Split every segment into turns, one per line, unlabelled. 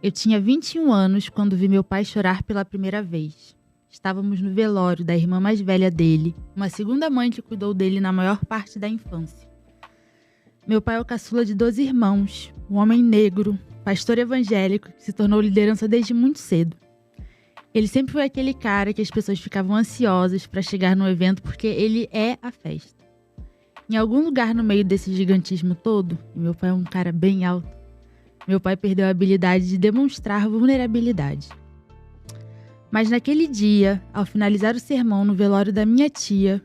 Eu tinha 21 anos quando vi meu pai chorar pela primeira vez. Estávamos no velório da irmã mais velha dele, uma segunda mãe que cuidou dele na maior parte da infância. Meu pai é o caçula de 12 irmãos, um homem negro, pastor evangélico que se tornou liderança desde muito cedo. Ele sempre foi aquele cara que as pessoas ficavam ansiosas para chegar no evento porque ele é a festa. Em algum lugar no meio desse gigantismo todo, e meu pai é um cara bem alto, meu pai perdeu a habilidade de demonstrar vulnerabilidade. Mas naquele dia, ao finalizar o sermão no velório da minha tia,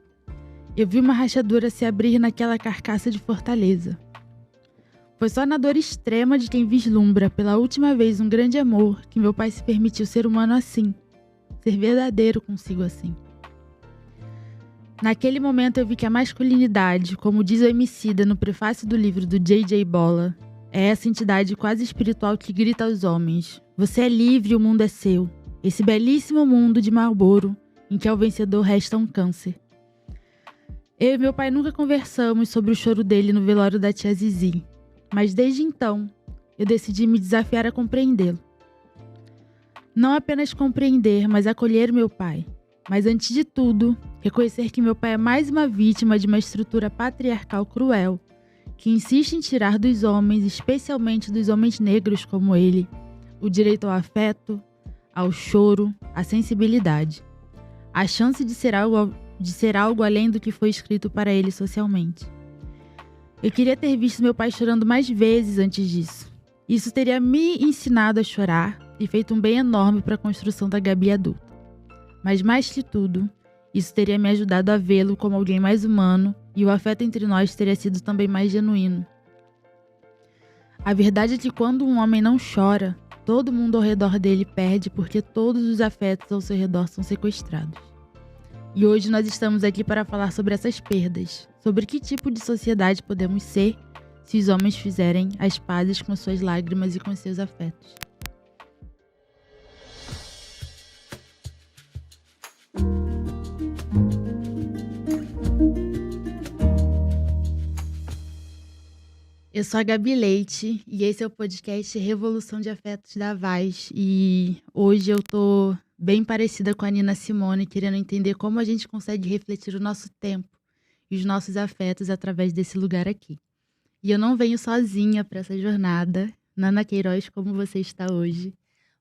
eu vi uma rachadura se abrir naquela carcaça de fortaleza. Foi só na dor extrema de quem vislumbra pela última vez um grande amor que meu pai se permitiu ser humano assim, ser verdadeiro consigo assim. Naquele momento eu vi que a masculinidade, como diz o Emicida no prefácio do livro do J.J. Bola, é essa entidade quase espiritual que grita aos homens: você é livre e o mundo é seu. Esse belíssimo mundo de Marlboro, em que ao vencedor resta um câncer. Eu e meu pai nunca conversamos sobre o choro dele no velório da tia Zizi, mas desde então eu decidi me desafiar a compreendê-lo. Não apenas compreender, mas acolher meu pai. Mas antes de tudo, reconhecer que meu pai é mais uma vítima de uma estrutura patriarcal cruel, que insiste em tirar dos homens, especialmente dos homens negros como ele, o direito ao afeto, ao choro, à sensibilidade, a chance de ser algo além do que foi escrito para ele socialmente. Eu queria ter visto meu pai chorando mais vezes antes disso. Isso teria me ensinado a chorar e feito um bem enorme para a construção da Gabi adulta. Mas mais que tudo, isso teria me ajudado a vê-lo como alguém mais humano e o afeto entre nós teria sido também mais genuíno. A verdade é que quando um homem não chora, todo mundo ao redor dele perde porque todos os afetos ao seu redor são sequestrados. E hoje nós estamos aqui para falar sobre essas perdas, sobre que tipo de sociedade podemos ser se os homens fizerem as pazes com suas lágrimas e com seus afetos. Eu sou a Gabi Leite e esse é o podcast Revolução de Afetos da Vaz. E hoje eu tô bem parecida com a Nina Simone, querendo entender como a gente consegue refletir o nosso tempo e os nossos afetos através desse lugar aqui. E eu não venho sozinha para essa jornada. Nana Queiroz, como você está hoje?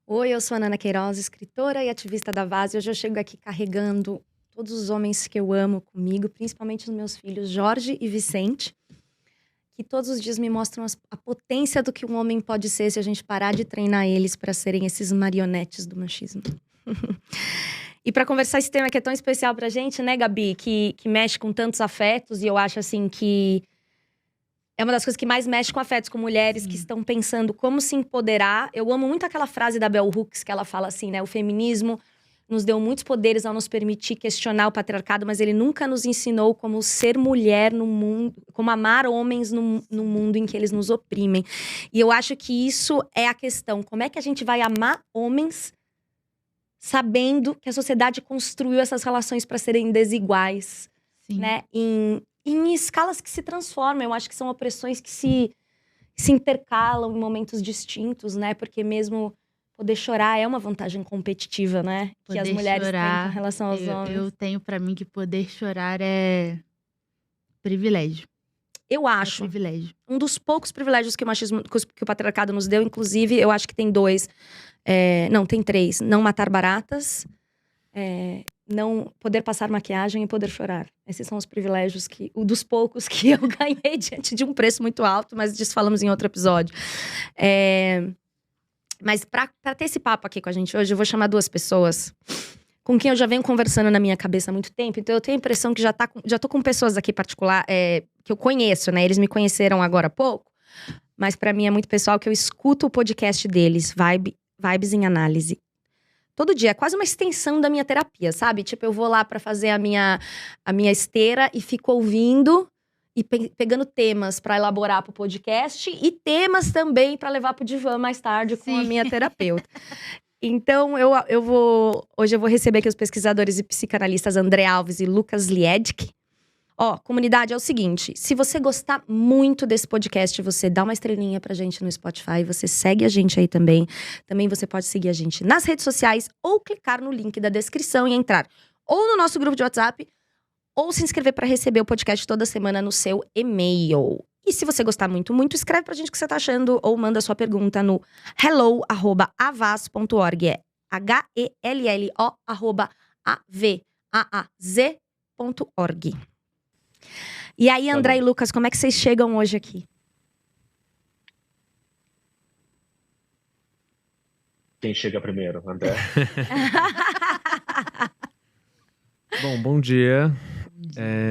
Oi, eu sou a Nana Queiroz, escritora e ativista da Vaz. E hoje eu chego aqui carregando todos os homens que eu amo comigo, principalmente os meus filhos Jorge e Vicente, que todos os dias me mostram a potência do que um homem pode ser se a gente parar de treinar eles para serem esses marionetes do machismo. E para conversar esse tema que é tão especial pra gente, né, Gabi? Que mexe com tantos afetos, e eu acho assim que é uma das coisas que mais mexe com afetos, com mulheres que estão pensando como se empoderar. Eu amo muito aquela frase da Bell Hooks, que ela fala assim, né? O feminismo nos deu muitos poderes ao nos permitir questionar o patriarcado, mas ele nunca nos ensinou como ser mulher no mundo, como amar homens no mundo em que eles nos oprimem. E eu acho que isso é a questão. Como é que a gente vai amar homens sabendo que a sociedade construiu essas relações para serem desiguais, né? Em escalas que se transformam. Eu acho que são opressões que se intercalam em momentos distintos, né? Porque mesmo poder chorar é uma vantagem competitiva, né?
Poder
que as mulheres
chorar,
têm com relação aos homens.
Eu tenho pra mim que poder chorar é privilégio.
Eu acho.
É privilégio.
Um dos poucos privilégios que o patriarcado nos deu, inclusive, eu acho que tem dois. Não, tem três. Não matar baratas, não poder passar maquiagem e poder chorar. Esses são os privilégios dos poucos que eu ganhei diante de um preço muito alto, mas disso falamos em outro episódio. Mas pra ter esse papo aqui com a gente hoje, eu vou chamar duas pessoas com quem eu já venho conversando na minha cabeça há muito tempo. Então eu tenho a impressão que já tô com pessoas aqui particular que eu conheço, né? Eles me conheceram agora há pouco. Mas pra mim é muito pessoal que eu escuto o podcast deles, Vibes em Análise. Todo dia, é quase uma extensão da minha terapia, sabe? Tipo, eu vou lá pra fazer a minha esteira e fico ouvindo e pegando temas pra elaborar pro podcast e temas também pra levar pro divã mais tarde com a minha terapeuta. Então, hoje eu vou receber aqui os pesquisadores e psicanalistas André Alves e Lucas Liedtke. Ó, comunidade, é o seguinte, se você gostar muito desse podcast, você dá uma estrelinha pra gente no Spotify, você segue a gente aí também. Também você pode seguir a gente nas redes sociais ou clicar no link da descrição e entrar ou no nosso grupo de WhatsApp ou se inscrever pra receber o podcast toda semana no seu e-mail. E se você gostar muito, escreve pra gente o que você tá achando ou manda sua pergunta no hello@avaz.org. É HELLO@avaaz.org. E aí,
Tá
André
bom.
e Lucas, como é que vocês chegam hoje aqui?
Quem chega primeiro, André?
Bom dia.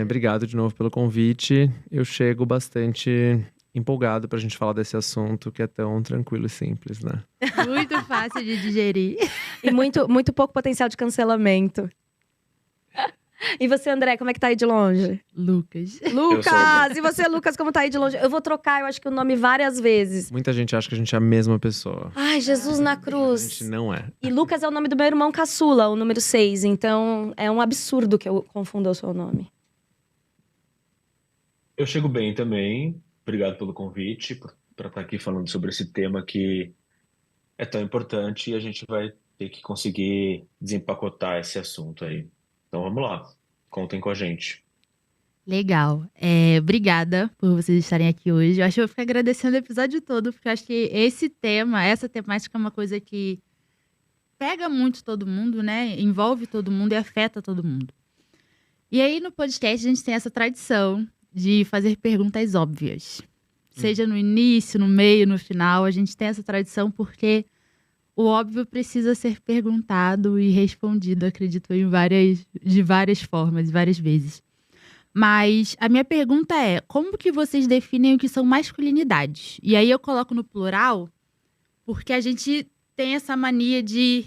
Obrigado de novo pelo convite. Eu chego bastante empolgado pra gente falar desse assunto que é tão tranquilo e simples, né?
Muito fácil de digerir.
E muito pouco potencial de cancelamento. E você, André, como é que tá aí de longe?
Lucas.
Lucas! E você, Lucas, como tá aí de longe? Eu vou trocar, eu acho que o nome várias vezes.
Muita gente acha que a gente é a mesma pessoa.
Ai, Jesus na
A
cruz.
gente não é.
E Lucas é o nome do meu irmão caçula, o número 6. Então, é um absurdo que eu confunda o seu nome.
Eu chego bem também. Obrigado pelo convite, para estar aqui falando sobre esse tema que é tão importante e a gente vai ter que conseguir desempacotar esse assunto aí. Então vamos lá, contem com a gente.
Legal. Obrigada por vocês estarem aqui hoje. Eu acho que eu vou ficar agradecendo o episódio todo, porque eu acho que esse tema, essa temática é uma coisa que pega muito todo mundo, né? Envolve todo mundo e afeta todo mundo. E aí, no podcast, a gente tem essa tradição de fazer perguntas óbvias. Seja no início, no meio, no final. A gente tem essa tradição porque o óbvio precisa ser perguntado e respondido, acredito, de várias formas, várias vezes. Mas a minha pergunta é, como que vocês definem o que são masculinidades? E aí eu coloco no plural, porque a gente tem essa mania de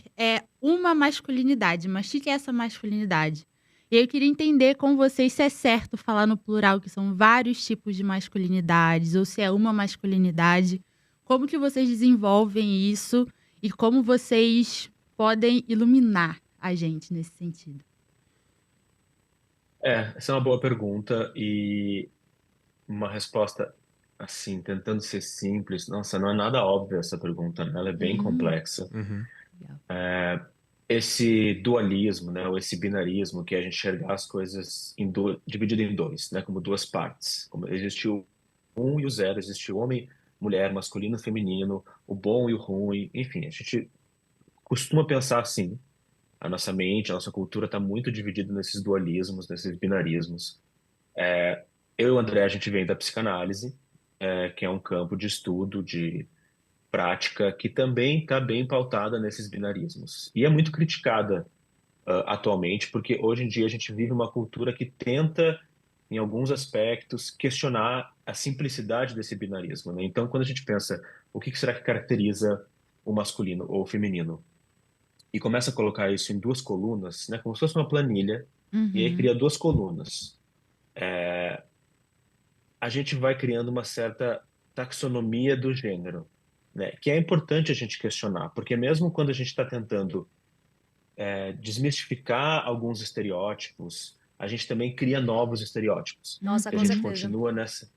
uma masculinidade. Mas o que é essa masculinidade? E aí eu queria entender com vocês se é certo falar no plural que são vários tipos de masculinidades, ou se é uma masculinidade. Como que vocês desenvolvem isso e como vocês podem iluminar a gente nesse sentido?
Essa é uma boa pergunta e uma resposta assim, tentando ser simples. Nossa, não é nada óbvio essa pergunta, né? Ela é bem complexa.
Uhum.
Legal.
Esse dualismo, né, ou esse binarismo, que é a gente enxergar as coisas dividido em dois, né, como duas partes. Como existe o um e o zero, existe o homem, mulher, masculino, feminino, o bom e o ruim, enfim, a gente costuma pensar assim. A nossa mente, a nossa cultura está muito dividida nesses dualismos, nesses binarismos. Eu e o André, a gente vem da psicanálise, que é um campo de estudo, de prática, que também está bem pautada nesses binarismos. E é muito criticada atualmente, porque hoje em dia a gente vive uma cultura que tenta, em alguns aspectos, questionar a simplicidade desse binarismo, né? Então, quando a gente pensa o que será que caracteriza o masculino ou o feminino, e começa a colocar isso em duas colunas, né, como se fosse uma planilha, e aí
Uhum.
cria duas colunas, a gente vai criando uma certa taxonomia do gênero, né, que é importante a gente questionar, porque mesmo quando a gente está tentando desmistificar alguns estereótipos, a gente também cria novos estereótipos.
Nossa,
Se a
com
gente
certeza.
continua se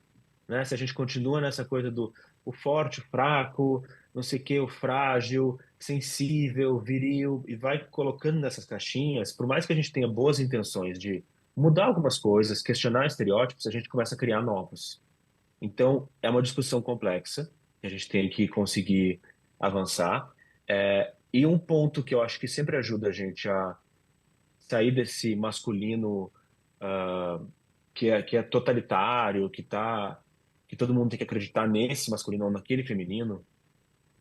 a gente continua nessa coisa do o forte, o fraco, não sei o que, o frágil, sensível, viril, e vai colocando nessas caixinhas, por mais que a gente tenha boas intenções de mudar algumas coisas, questionar estereótipos, a gente começa a criar novos. Então, é uma discussão complexa, que a gente tem que conseguir avançar. E um ponto que eu acho que sempre ajuda a gente a sair desse masculino ah, que é totalitário, que todo mundo tem que acreditar nesse masculino ou naquele feminino,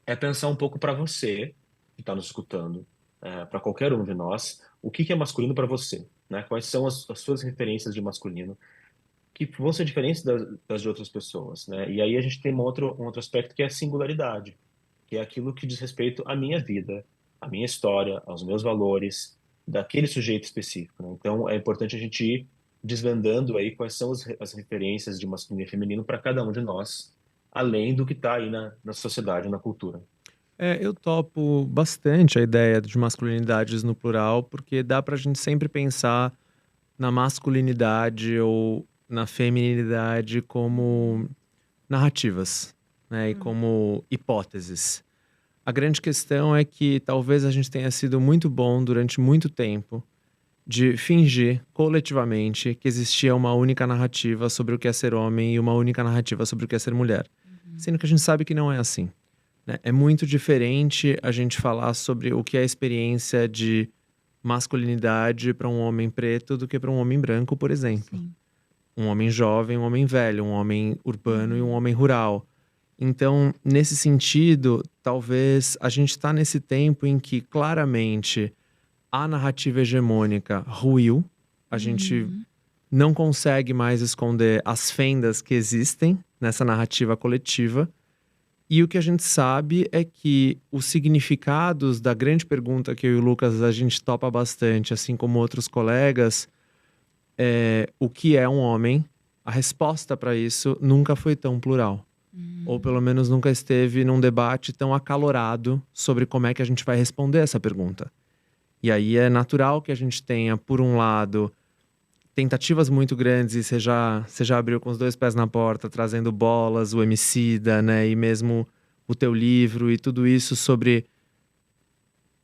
é pensar um pouco para você que está nos escutando, para qualquer um de nós, o que é masculino para você, né? Quais são as suas referências de masculino que vão ser diferentes das de outras pessoas, né? E aí a gente tem um outro aspecto que é a singularidade, que é aquilo que diz respeito à minha vida, à minha história, aos meus valores, daquele sujeito específico, né? Então é importante a gente ir desvendando aí quais são as referências de masculino e feminino para cada um de nós, além do que está aí na sociedade, na cultura.
Eu topo bastante a ideia de masculinidades no plural, porque dá pra gente sempre pensar na masculinidade ou na feminilidade como narrativas, né? E como hipóteses. A grande questão é que talvez a gente tenha sido muito bom durante muito tempo de fingir coletivamente que existia uma única narrativa sobre o que é ser homem e uma única narrativa sobre o que é ser mulher. Sendo que a gente sabe que não é assim, né? É muito diferente a gente falar sobre o que é a experiência de masculinidade para um homem preto do que para um homem branco, por exemplo.
Sim.
Um homem jovem, um homem velho, um homem urbano e um homem rural. Então, nesse sentido, talvez a gente está nesse tempo em que claramente a narrativa hegemônica ruiu. A gente não consegue mais esconder as fendas que existem nessa narrativa coletiva. E o que a gente sabe é que os significados da grande pergunta que eu e o Lucas a gente topa bastante, assim como outros colegas, o que é um homem? A resposta para isso nunca foi tão plural. Ou pelo menos nunca esteve num debate tão acalorado sobre como é que a gente vai responder essa pergunta. E aí é natural que a gente tenha, por um lado, tentativas muito grandes, e você já abriu com os 2 pés na porta, trazendo Bolas, o Emicida, né? E mesmo o teu livro e tudo isso sobre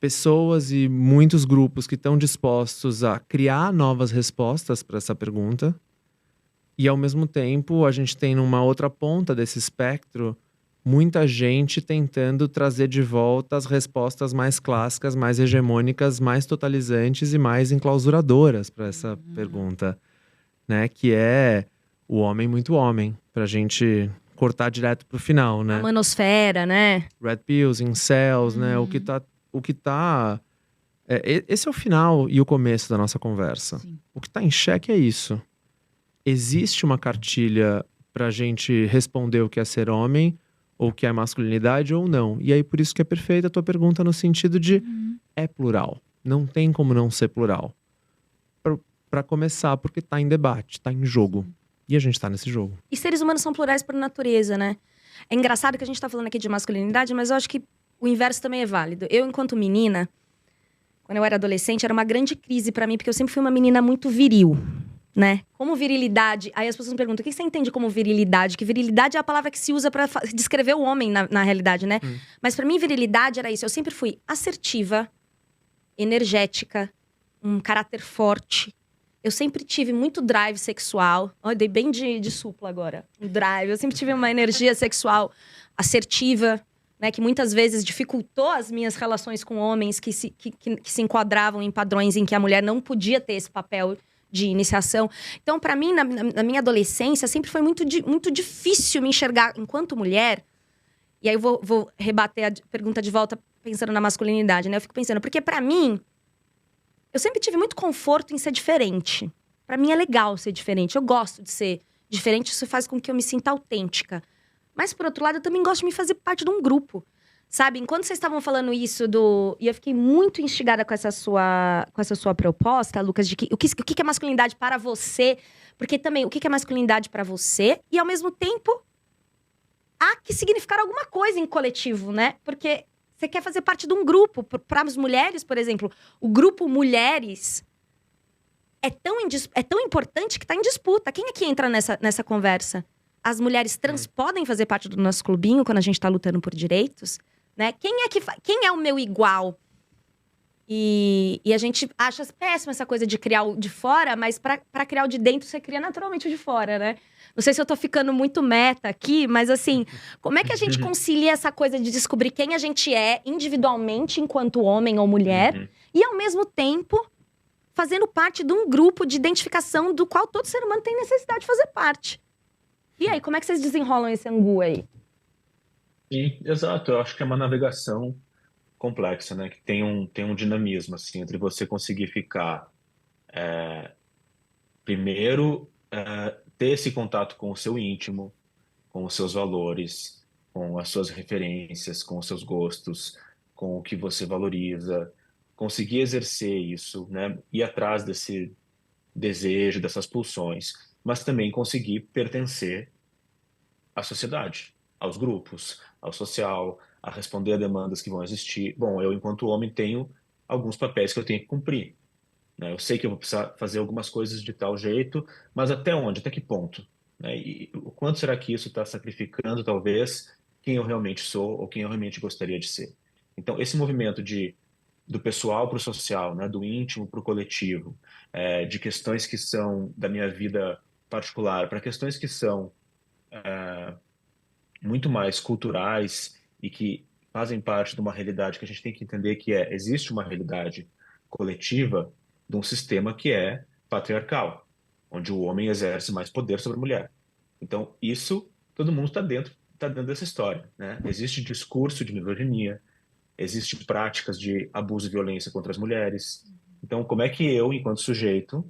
pessoas e muitos grupos que estão dispostos a criar novas respostas para essa pergunta. E, ao mesmo tempo, a gente tem numa outra ponta desse espectro muita gente tentando trazer de volta as respostas mais clássicas, mais hegemônicas, mais totalizantes e mais enclausuradoras para essa pergunta, né? Que é o homem muito homem, pra gente cortar direto pro final, né?
A manosfera, né?
Red pills, incels, né? O que tá... esse é o final e o começo da nossa conversa.
Sim.
O que tá em xeque é isso. Existe uma cartilha pra gente responder o que é ser homem, ou o que é masculinidade ou não. E aí, por isso que é perfeita a tua pergunta no sentido de é plural. Não tem como não ser plural. Pra começar, porque tá em debate, tá em jogo. E a gente tá nesse jogo.
E seres humanos são plurais por natureza, né? É engraçado que a gente tá falando aqui de masculinidade, mas eu acho que o inverso também é válido. Eu, enquanto menina, quando eu era adolescente, era uma grande crise pra mim, porque eu sempre fui uma menina muito viril, né? Como virilidade... Aí as pessoas me perguntam, o que você entende como virilidade? Que virilidade é a palavra que se usa pra descrever o homem, na realidade, né? Mas pra mim, virilidade era isso. Eu sempre fui assertiva, energética, um caráter forte. Eu sempre tive muito drive sexual. Olha, dei bem de supla agora. Um drive. Eu sempre tive uma energia sexual assertiva, né? Que muitas vezes dificultou as minhas relações com homens que se enquadravam em padrões em que a mulher não podia ter esse papel de iniciação. Então, pra mim, na minha adolescência, sempre foi muito difícil me enxergar enquanto mulher. E aí eu vou rebater a pergunta de volta pensando na masculinidade, né? Eu fico pensando, porque pra mim, eu sempre tive muito conforto em ser diferente. Pra mim é legal ser diferente. Eu gosto de ser diferente, isso faz com que eu me sinta autêntica. Mas, por outro lado, eu também gosto de me fazer parte de um grupo. Sabe, enquanto vocês estavam falando isso e eu fiquei muito instigada com essa sua proposta, Lucas, de que o que é masculinidade para você? Porque também, o que é masculinidade para você? E, ao mesmo tempo, há que significar alguma coisa em coletivo, né? Porque você quer fazer parte de um grupo. Para as mulheres, por exemplo, o grupo Mulheres é tão importante que está em disputa. Quem é que entra nessa conversa? As mulheres trans podem fazer parte do nosso clubinho quando a gente está lutando por direitos? Né? Quem é o meu igual? E a gente acha péssima essa coisa de criar o de fora, mas pra criar o de dentro, você cria naturalmente o de fora, né? Não sei se eu tô ficando muito meta aqui, mas assim, como é que a gente concilia essa coisa de descobrir quem a gente é individualmente, enquanto homem ou mulher, e ao mesmo tempo fazendo parte de um grupo de identificação do qual todo ser humano tem necessidade de fazer parte? E aí, como é que vocês desenrolam esse angu aí?
Sim, exato. Eu acho que é uma navegação complexa, né? Que tem um dinamismo, assim, entre você conseguir ficar, primeiro, ter esse contato com o seu íntimo, com os seus valores, com as suas referências, com os seus gostos, com o que você valoriza, conseguir exercer isso, né? Ir atrás desse desejo, dessas pulsões, mas também conseguir pertencer à sociedade, aos grupos, ao social, a responder a demandas que vão existir. Bom, eu, enquanto homem, tenho alguns papéis que eu tenho que cumprir. né? Eu sei que eu vou precisar fazer algumas coisas de tal jeito, mas até onde? Até que ponto? Né? E o quanto será que isso está sacrificando, talvez, quem eu realmente sou ou quem eu realmente gostaria de ser? Então, esse movimento do pessoal para o social, né? Do íntimo para o coletivo, de questões que são da minha vida particular para questões que são muito mais culturais e que fazem parte de uma realidade que a gente tem que entender que existe uma realidade coletiva de um sistema que é patriarcal, onde o homem exerce mais poder sobre a mulher. Então, isso, todo mundo tá dentro dessa história, né? Existe discurso de misoginia, existe práticas de abuso e violência contra as mulheres. Então, como é que eu, enquanto sujeito,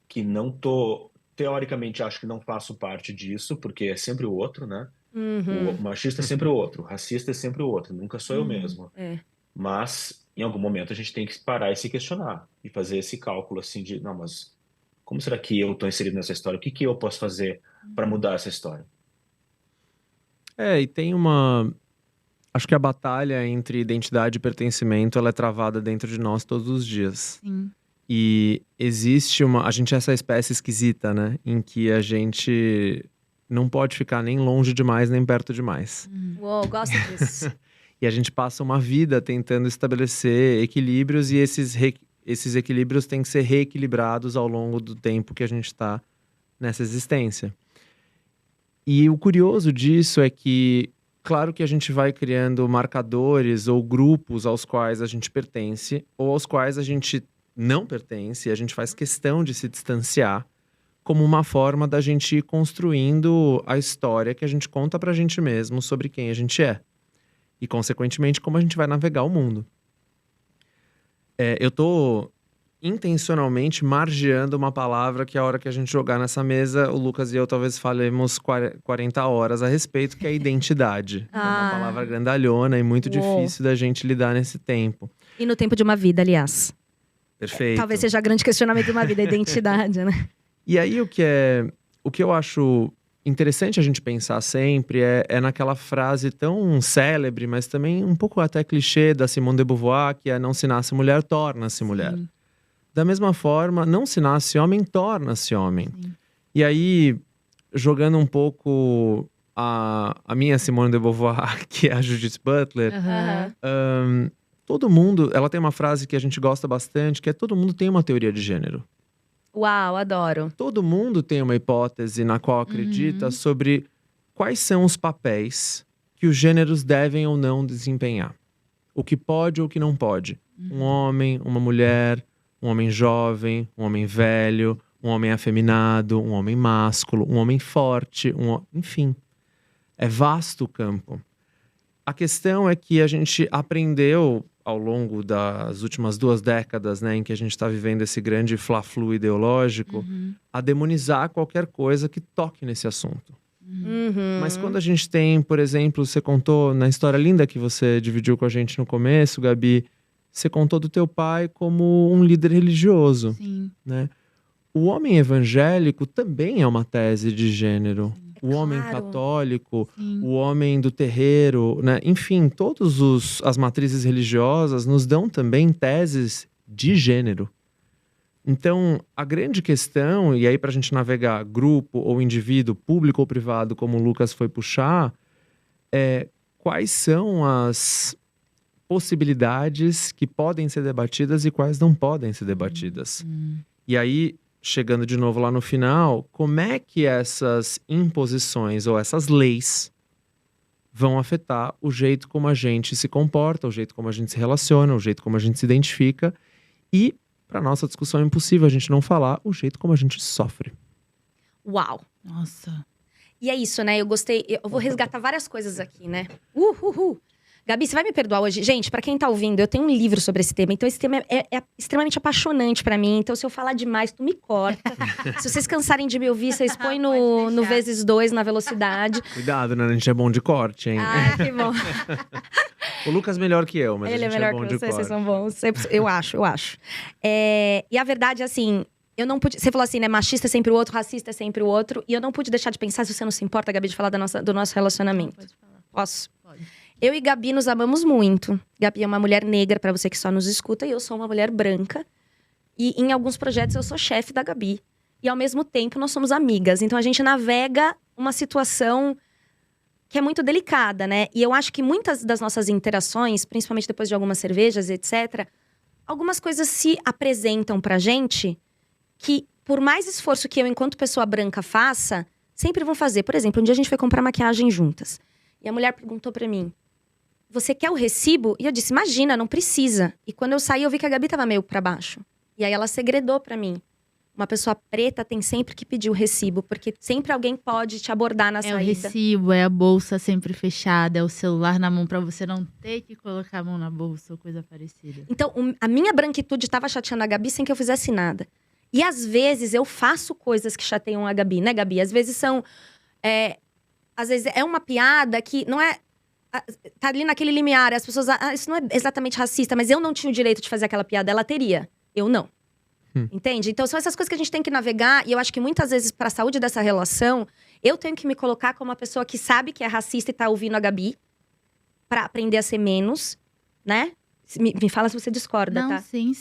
que não tô, teoricamente acho que não faço parte disso, porque é sempre o outro, né? O
Uhum.
machista é sempre o outro, o racista é sempre o outro, nunca sou eu
Uhum.
mesmo.
É.
Mas, em algum momento, a gente tem que parar e se questionar e fazer esse cálculo assim de, não, mas como será que eu estou inserido nessa história? O que que eu posso fazer para mudar essa história?
E tem uma. Acho que a batalha entre identidade e pertencimento ela é travada dentro de nós todos os dias.
Sim.
E existe uma. A gente é essa espécie esquisita, né? Em que a gente não pode ficar nem longe demais, nem perto demais.
Uou, gosto disso.
E a gente passa uma vida tentando estabelecer equilíbrios e esses equilíbrios têm que ser reequilibrados ao longo do tempo que a gente está nessa existência. E o curioso disso é que, claro que a gente vai criando marcadores ou grupos aos quais a gente pertence ou aos quais a gente não pertence, e a gente faz questão de se distanciar como uma forma da gente ir construindo a história que a gente conta pra gente mesmo sobre quem a gente é. E, consequentemente, como a gente vai navegar o mundo. Eu tô intencionalmente margeando uma palavra que a hora que a gente jogar nessa mesa, o Lucas e eu talvez falemos 40 horas a respeito, que é a identidade. É uma palavra grandalhona e muito difícil da gente lidar nesse tempo.
E no tempo de uma vida, aliás.
Perfeito.
Talvez seja grande questionamento de uma vida, a identidade, né?
E aí, o que eu acho interessante a gente pensar sempre é naquela frase tão célebre, mas também um pouco até clichê da Simone de Beauvoir, que é não se nasce mulher, torna-se mulher. Da mesma forma, não se nasce homem, torna-se homem.
Sim.
E aí, jogando um pouco a minha Simone de Beauvoir, que é a Judith Butler, todo mundo, ela tem uma frase que a gente gosta bastante, que é todo mundo tem uma teoria de gênero.
Uau, adoro.
Todo mundo tem uma hipótese na qual acredita sobre quais são os papéis que os gêneros devem ou não desempenhar. O que pode ou o que não pode. Um homem, uma mulher, um homem jovem, um homem velho, um homem afeminado, um homem másculo, um homem forte, enfim. É vasto o campo. A questão é que a gente aprendeu ao longo das últimas 2 décadas, né, em que a gente está vivendo esse grande fla-flu ideológico, a demonizar qualquer coisa que toque nesse assunto. Mas quando a gente tem, por exemplo, você contou na história linda que você dividiu com a gente no começo, Gabi, você contou do teu pai como um líder religioso, né? O homem evangélico também é uma tese de gênero. O homem católico, o homem do terreiro, né? Enfim, todas as matrizes religiosas nos dão também teses de gênero. Então, a grande questão, e aí pra gente navegar grupo ou indivíduo, público ou privado, como o Lucas foi puxar, é quais são as possibilidades que podem ser debatidas e quais não podem ser debatidas. E aí, chegando de novo lá no final, como é que essas imposições ou essas leis vão afetar o jeito como a gente se comporta, o jeito como a gente se relaciona, o jeito como a gente se identifica e, para nossa discussão, é impossível a gente não falar o jeito como a gente sofre.
Uau!
Nossa.
E é isso, né? Eu gostei. Eu vou resgatar várias coisas aqui, né? Gabi, você vai me perdoar hoje? Gente, pra quem tá ouvindo, eu tenho um livro sobre esse tema. Então, esse tema é extremamente apaixonante pra mim. Então, se eu falar demais, tu me corta. Se vocês cansarem de me ouvir, vocês põem no vezes 2 na velocidade.
Cuidado, né? A gente é bom de corte, hein?
Ah, que bom.
O Lucas é melhor que eu, mas
Ele
a
é
gente
melhor
bom
que
de
vocês
corte.
são bons. Eu acho. E a verdade, assim… Eu não pude… Você falou assim, né? Machista é sempre o outro, racista é sempre o outro. E eu não pude deixar de pensar, se você não se importa, Gabi, de falar do nosso relacionamento.
Pode falar.
Posso?
Pode.
Eu e Gabi nos amamos muito. Gabi é uma mulher negra, pra você que só nos escuta. E eu sou uma mulher branca. E em alguns projetos eu sou chefe da Gabi. E ao mesmo tempo nós somos amigas. Então a gente navega uma situação que é muito delicada, né? E eu acho que muitas das nossas interações, principalmente depois de algumas cervejas, etc., algumas coisas se apresentam pra gente que, por mais esforço que eu, enquanto pessoa branca, faça, sempre vão fazer. Por exemplo, um dia a gente foi comprar maquiagem juntas. E a mulher perguntou pra mim, você quer o recibo? E eu disse, imagina, não precisa. E quando eu saí, eu vi que a Gabi tava meio pra baixo. E aí ela segredou pra mim. Uma pessoa preta tem sempre que pedir o recibo, porque sempre alguém pode te abordar na
É o
saída.
recibo, é a bolsa sempre fechada, é o celular na mão pra você não ter que colocar a mão na bolsa ou coisa parecida.
Então, a minha branquitude estava chateando a Gabi sem que eu fizesse nada. E às vezes eu faço coisas que chateiam a Gabi, né, Gabi? Às vezes são. Às vezes é uma piada que não é. Tá ali naquele limiar, as pessoas. Isso não é exatamente racista, mas eu não tinha o direito de fazer aquela piada, ela teria. Eu não. Entende? Então são essas coisas que a gente tem que navegar. E eu acho que muitas vezes, pra saúde dessa relação, eu tenho que me colocar como uma pessoa que sabe que é racista e tá ouvindo a Gabi, pra aprender a ser menos, né? Me fala se você discorda,
Não,
tá?
sim.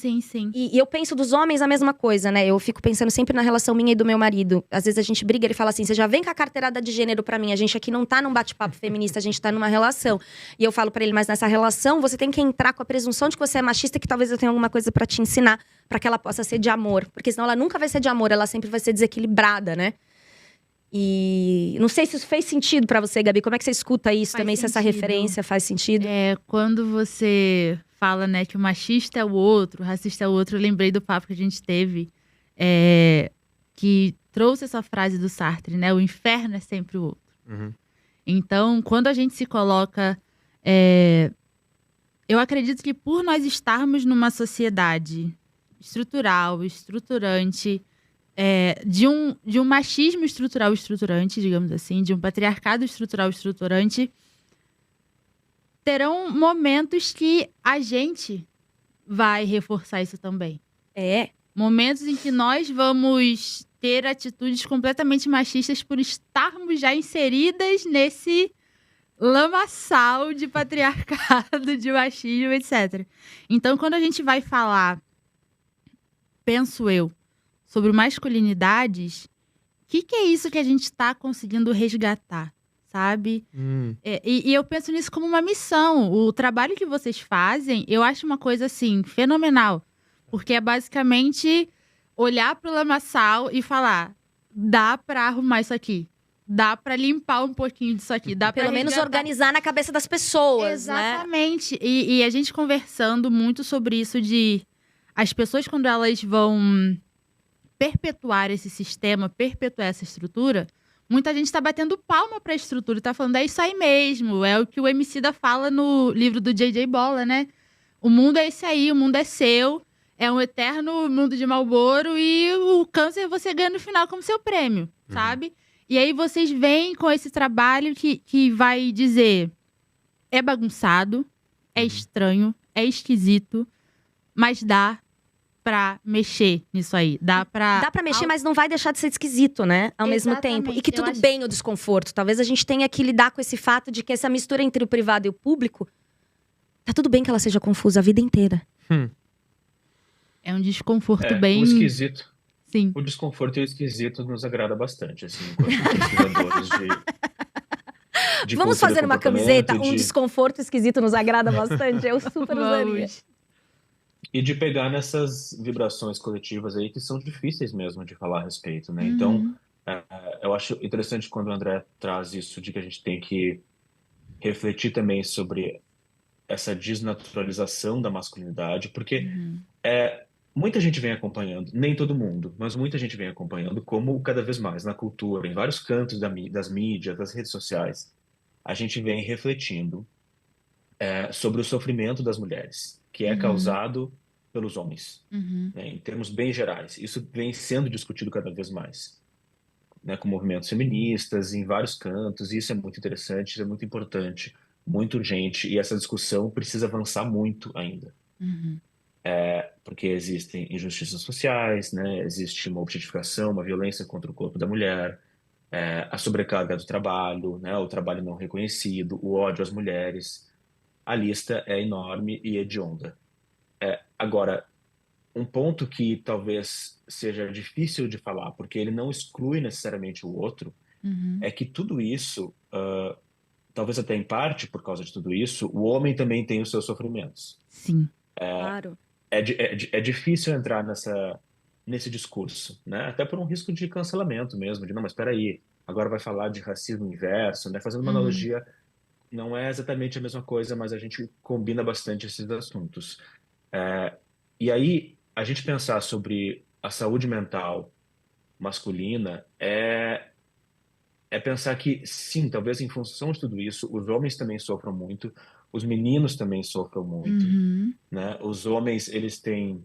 E eu penso dos homens a mesma coisa, né? Eu fico pensando sempre na relação minha e do meu marido. Às vezes a gente briga, ele fala assim, você já vem com a carteirada de gênero pra mim. A gente aqui não tá num bate-papo feminista, a gente tá numa relação. E eu falo pra ele, mas nessa relação você tem que entrar com a presunção de que você é machista e que talvez eu tenha alguma coisa pra te ensinar. Pra que ela possa ser de amor. Porque senão ela nunca vai ser de amor, ela sempre vai ser desequilibrada, né? E não sei se isso fez sentido pra você, Gabi. Como é que você escuta isso
Faz
também? Se essa
sentido.
referência faz sentido?
Quando você fala, né, que o machista é o outro, o racista é o outro, eu lembrei do papo que a gente teve, que trouxe essa frase do Sartre, né? O inferno é sempre o outro.
Uhum.
Então, quando a gente se coloca… eu acredito que por nós estarmos numa sociedade estrutural, estruturante, de um machismo estrutural estruturante, digamos assim, de um patriarcado estrutural estruturante, terão momentos que a gente vai reforçar isso também. Momentos em que nós vamos ter atitudes completamente machistas por estarmos já inseridas nesse lamaçal de patriarcado, de machismo, etc. Então, quando a gente vai falar, penso eu, sobre masculinidades, o que é isso que a gente está conseguindo resgatar, sabe? E eu penso nisso como uma missão. O trabalho que vocês fazem, eu acho uma coisa, assim, fenomenal. Porque é basicamente olhar pro lamaçal e falar, dá pra arrumar isso aqui. Dá pra limpar um pouquinho disso aqui. Dá pra
Pelo menos
resgatar.
organizar na cabeça das pessoas,
Exatamente. E a gente conversando muito sobre isso de… As pessoas, quando elas vão perpetuar esse sistema, perpetuar essa estrutura, muita gente tá batendo palma pra estrutura e tá falando, é isso aí mesmo. É o que o Emicida fala no livro do J.J. Bola, né? O mundo é esse aí, o mundo é seu. É um eterno mundo de Marlboro e o câncer você ganha no final como seu prêmio, sabe? E aí vocês vêm com esse trabalho que vai dizer, é bagunçado, é estranho, é esquisito, mas dá pra mexer nisso aí. Dá pra
mexer, mas não vai deixar de ser esquisito, né? Ao mesmo tempo. E que
Eu
tudo
acho-
bem o desconforto. Talvez a gente tenha que lidar com esse fato de que essa mistura entre o privado e o público… Tá tudo bem que ela seja confusa a vida inteira.
É um desconforto
O
bem…
esquisito.
Sim.
O desconforto e o esquisito nos agrada bastante, assim, enquanto pesquisadores de
Vamos
cultura
fazer
do
uma
comportamento,
camiseta? Um desconforto esquisito nos agrada bastante. Eu super usaria.
Vamos.
e de pegar nessas vibrações coletivas aí que são difíceis mesmo de falar a respeito, né? Então, eu acho interessante quando o André traz isso de que a gente tem que refletir também sobre essa desnaturalização da masculinidade, porque muita gente vem acompanhando, nem todo mundo, mas muita gente vem acompanhando como cada vez mais na cultura, em vários cantos das mídias, das redes sociais, a gente vem refletindo sobre o sofrimento das mulheres, que é causado pelos homens, né, em termos bem gerais. Isso vem sendo discutido cada vez mais, né, com movimentos feministas em vários cantos, e isso é muito interessante, isso é muito importante, muito urgente, e essa discussão precisa avançar muito ainda. Porque existem injustiças sociais, né? Existe uma objetificação, uma violência contra o corpo da mulher, a sobrecarga do trabalho, né? O trabalho não reconhecido, o ódio às mulheres. A lista é enorme e hedionda. Agora, um ponto que talvez seja difícil de falar, porque ele não exclui necessariamente o outro,
Uhum.
é que tudo isso, talvez até em parte por causa de tudo isso, o homem também tem os seus sofrimentos.
Sim.
Claro.
É difícil entrar nesse discurso, né? Até por um risco de cancelamento mesmo, de não, mas espera aí, agora vai falar de racismo inverso, né? Fazendo uma
Uhum.
analogia, não é exatamente a mesma coisa, mas a gente combina bastante esses assuntos. E aí, a gente pensar sobre a saúde mental masculina é pensar que, sim, talvez em função de tudo isso, os homens também sofram muito, os meninos também sofram muito,
Uhum.
né? Os homens, eles têm.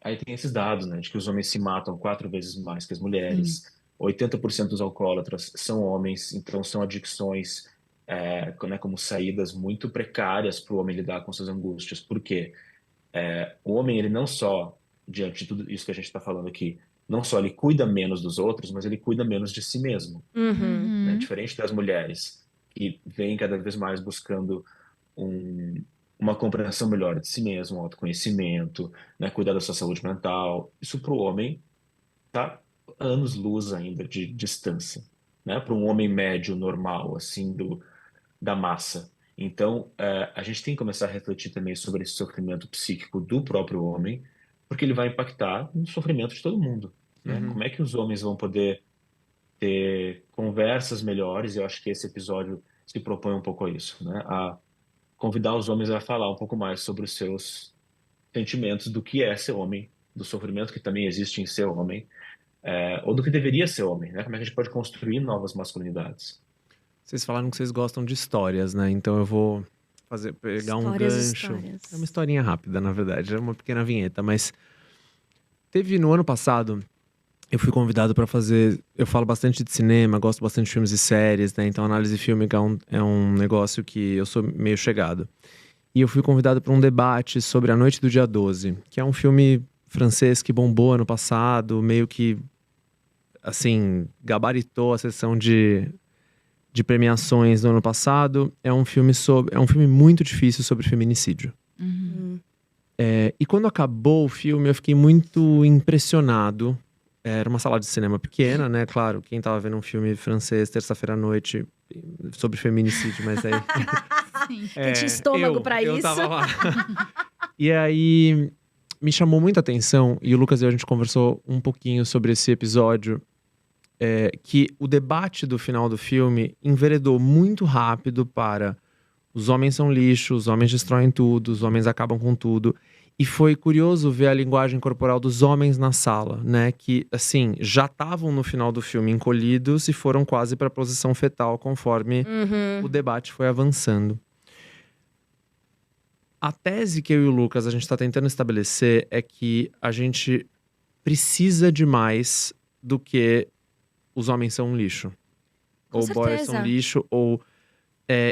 Aí tem esses dados, né, de que os homens se matam 4 vezes mais que as
Sim.
mulheres, 80% dos alcoólatras são homens, então são adicções, né, como saídas muito precárias para o homem lidar com suas angústias. Por quê? O homem, ele não só, diante de tudo isso que a gente está falando aqui, não só ele cuida menos dos outros, mas ele cuida menos de si mesmo,
Uhum.
né?
Uhum.
Diferente das mulheres, que vêm cada vez mais buscando um- uma compreensão melhor de si mesmo, um autoconhecimento, né? Cuidar da sua saúde mental. Isso para o homem tá anos-luz ainda de distância, né? Para um homem médio, normal, assim, da massa. Então, a gente tem que começar a refletir também sobre esse sofrimento psíquico do próprio homem, porque ele vai impactar no sofrimento de todo mundo, né?
Uhum.
Como é que os homens vão poder ter conversas melhores? Eu acho que esse episódio se propõe um pouco a isso, né? A convidar os homens a falar um pouco mais sobre os seus sentimentos do que é ser homem, do sofrimento que também existe em ser homem, ou do que deveria ser homem, né? Como é que a gente pode construir novas masculinidades?
Vocês falaram que vocês gostam de histórias, né? Então eu vou pegar um
Histórias,
gancho.
histórias.
É uma historinha rápida, na verdade, é uma pequena vinheta, mas teve no ano passado, eu fui convidado para fazer. Eu falo bastante de cinema, gosto bastante de filmes e séries, né? Então análise fílmica é um negócio que eu sou meio chegado. E eu fui convidado para um debate sobre A Noite do Dia 12, que é um filme francês que bombou ano passado, meio que, assim, gabaritou a sessão de premiações do ano passado. É um filme muito difícil sobre feminicídio.
Uhum.
E quando acabou o filme, eu fiquei muito impressionado. Era uma sala de cinema pequena, né? Claro, quem tava vendo um filme francês terça-feira à noite sobre feminicídio, mas aí...
Sim. Quem tinha estômago pra
eu
isso.
tava lá. E aí, me chamou muita atenção, e o Lucas e eu, a gente conversou um pouquinho sobre esse episódio, que o debate do final do filme enveredou muito rápido para os homens são lixo, os homens destroem tudo, os homens acabam com tudo. E foi curioso ver a linguagem corporal dos homens na sala, né? Que, assim, já estavam no final do filme encolhidos e foram quase para a posição fetal conforme o debate foi avançando. A tese que eu e o Lucas a gente está tentando estabelecer é que a gente precisa de mais do que os homens são um lixo.
Com
ou boys
certeza.
são lixo, ou...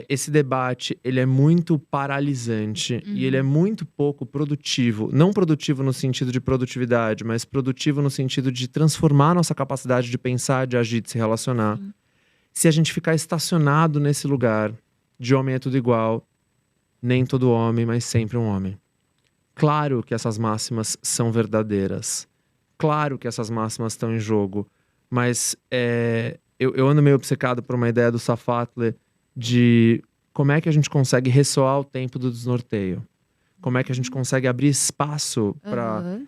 esse debate, ele é muito paralisante e ele é muito pouco produtivo. Não produtivo no sentido de produtividade, mas produtivo no sentido de transformar nossa capacidade de pensar, de agir, de se relacionar.
Sim.
Se a gente ficar estacionado nesse lugar de homem é tudo igual, nem todo homem, mas sempre um homem. Claro que essas máximas são verdadeiras. Claro que essas máximas estão em jogo. Mas eu ando meio obcecado por uma ideia do Safatler de como é que a gente consegue ressoar o tempo do desnorteio. Como é que a gente consegue abrir espaço para
Aham.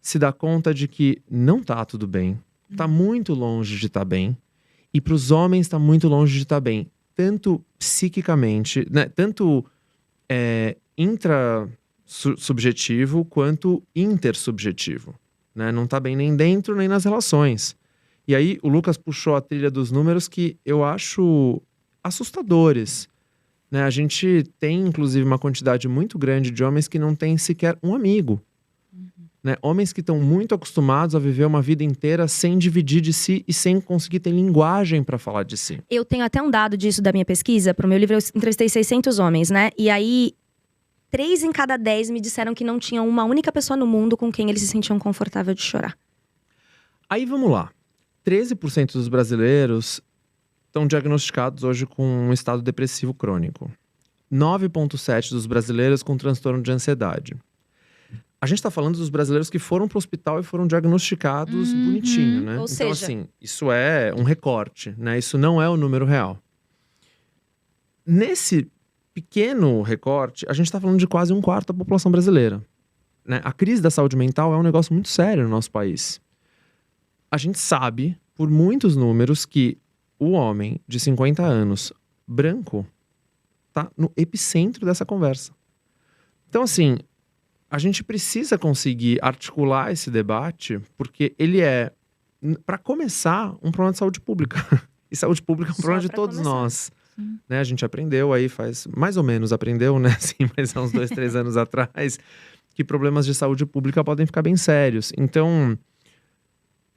se dar conta de que não tá tudo bem. Tá muito longe de estar bem. E para os homens tá muito longe de estar bem. Tanto psiquicamente, né? Tanto intrasubjetivo quanto intersubjetivo. Né? Não tá bem nem dentro nem nas relações. E aí o Lucas puxou a trilha dos números que eu acho assustadores. Né? A gente tem, inclusive, uma quantidade muito grande de homens que não tem sequer um amigo. Né? Homens que estão muito acostumados a viver uma vida inteira sem dividir de si e sem conseguir ter linguagem para falar de si.
Eu tenho até um dado disso da minha pesquisa. Pro meu livro, eu entrevistei 600 homens, né? E aí, 3 em cada 10 me disseram que não tinham uma única pessoa no mundo com quem eles se sentiam confortável de chorar.
Aí vamos lá. 13% dos brasileiros estão diagnosticados hoje com um estado depressivo crônico. 9,7% dos brasileiros com transtorno de ansiedade. a gente tá falando dos brasileiros que foram pro hospital e foram diagnosticados bonitinho, né?
Ou
Então,
seja,
assim, isso é um recorte, né? Isso não é o número real. Nesse pequeno recorte, a gente tá falando de quase 1/4 da população brasileira, né? A crise da saúde mental é um negócio muito sério no nosso país. A gente sabe, por muitos números, que o homem de 50 anos, branco, tá no epicentro dessa conversa. Então, assim, a gente precisa conseguir articular esse debate, porque ele é, para começar, um problema de saúde pública. E saúde pública é um
Só
problema de
pra
todos
começar.
nós. Né? A gente aprendeu aí mais ou menos aprendeu, né? Assim, mas há uns 2, 3 anos atrás, que problemas de saúde pública podem ficar bem sérios. Então,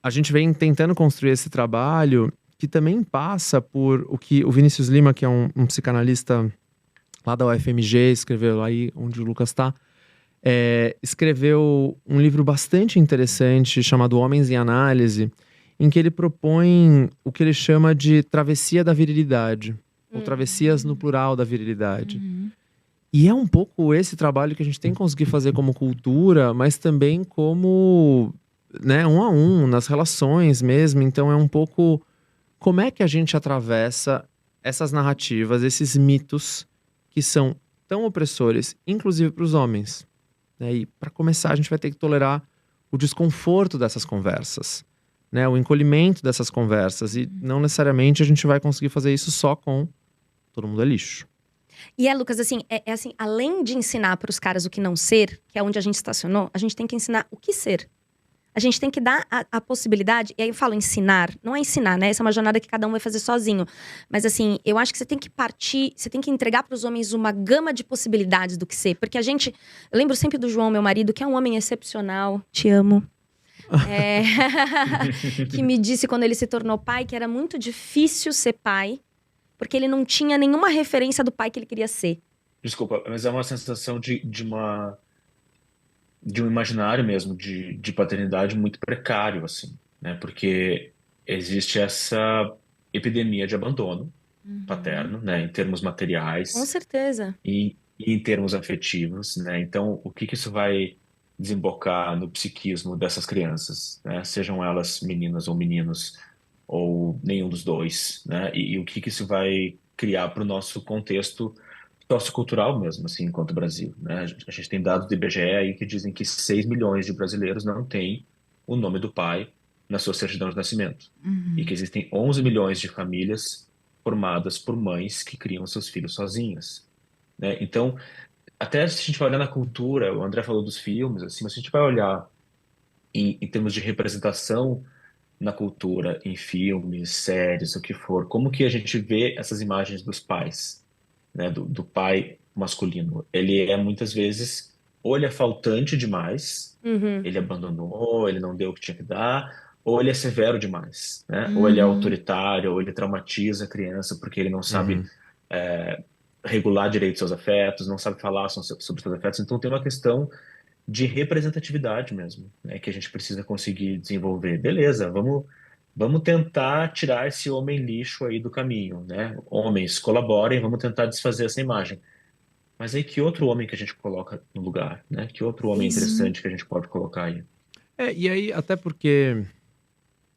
a gente vem tentando construir esse trabalho que também passa por o que o Vinícius Lima, que é um psicanalista lá da UFMG, escreveu aí onde o Lucas tá, escreveu um livro bastante interessante chamado Homens em Análise, em que ele propõe o que ele chama de travessia da virilidade, ou travessias no plural da virilidade. E é um pouco esse trabalho que a gente tem que conseguir fazer como cultura, mas também como, né, um a um, nas relações mesmo. Então é um pouco como é que a gente atravessa essas narrativas, esses mitos que são tão opressores, inclusive para os homens. Né? E para começar, a gente vai ter que tolerar o desconforto dessas conversas, né? O encolhimento dessas conversas. E não necessariamente a gente vai conseguir fazer isso só com todo mundo é lixo.
E Lucas, assim, assim, além de ensinar para os caras o que não ser, que é onde a gente estacionou, a gente tem que ensinar o que ser. A gente tem que dar a possibilidade, e aí eu falo ensinar, não é ensinar, né? Essa é uma jornada que cada um vai fazer sozinho. Mas assim, eu acho que você tem que partir, você tem que entregar para os homens uma gama de possibilidades do que ser. Porque eu lembro sempre do João, meu marido, que é um homem excepcional, te amo. Que me disse quando ele se tornou pai que era muito difícil ser pai, porque ele não tinha nenhuma referência do pai que ele queria ser.
Desculpa, mas é uma sensação de um imaginário mesmo de paternidade muito precário, assim, né? Porque existe essa epidemia de abandono paterno, né? Em termos
Com
materiais
certeza.
e em termos afetivos, né? Então, o que isso vai desembocar no psiquismo dessas crianças, né? Sejam elas meninas ou meninos, ou nenhum dos dois, né? E o que isso vai criar para o nosso contexto sociocultural mesmo, assim, enquanto Brasil, né? A gente tem dados do IBGE aí que dizem que 6 milhões de brasileiros não têm o nome do pai na sua certidão de nascimento. E que existem 11 milhões de famílias formadas por mães que criam seus filhos sozinhas, né? Então, até se a gente vai olhar na cultura, o André falou dos filmes, assim, mas se a gente vai olhar em termos de representação na cultura, em filmes, séries, o que for, como que a gente vê essas imagens dos pais, né, do pai masculino? Ele é muitas vezes, ou ele é faltante demais, ele abandonou, ele não deu o que tinha que dar, ou ele é severo demais, né? Ou ele é autoritário, ou ele traumatiza a criança porque ele não sabe regular direito seus afetos, não sabe falar sobre seus afetos. Então tem uma questão de representatividade mesmo, né, que a gente precisa conseguir desenvolver. Beleza, vamos tentar tirar esse homem lixo aí do caminho, né? Homens, colaborem, vamos tentar desfazer essa imagem. Mas aí que outro homem que a gente coloca no lugar, né? Que outro homem interessante que a gente pode colocar aí?
E aí, até porque...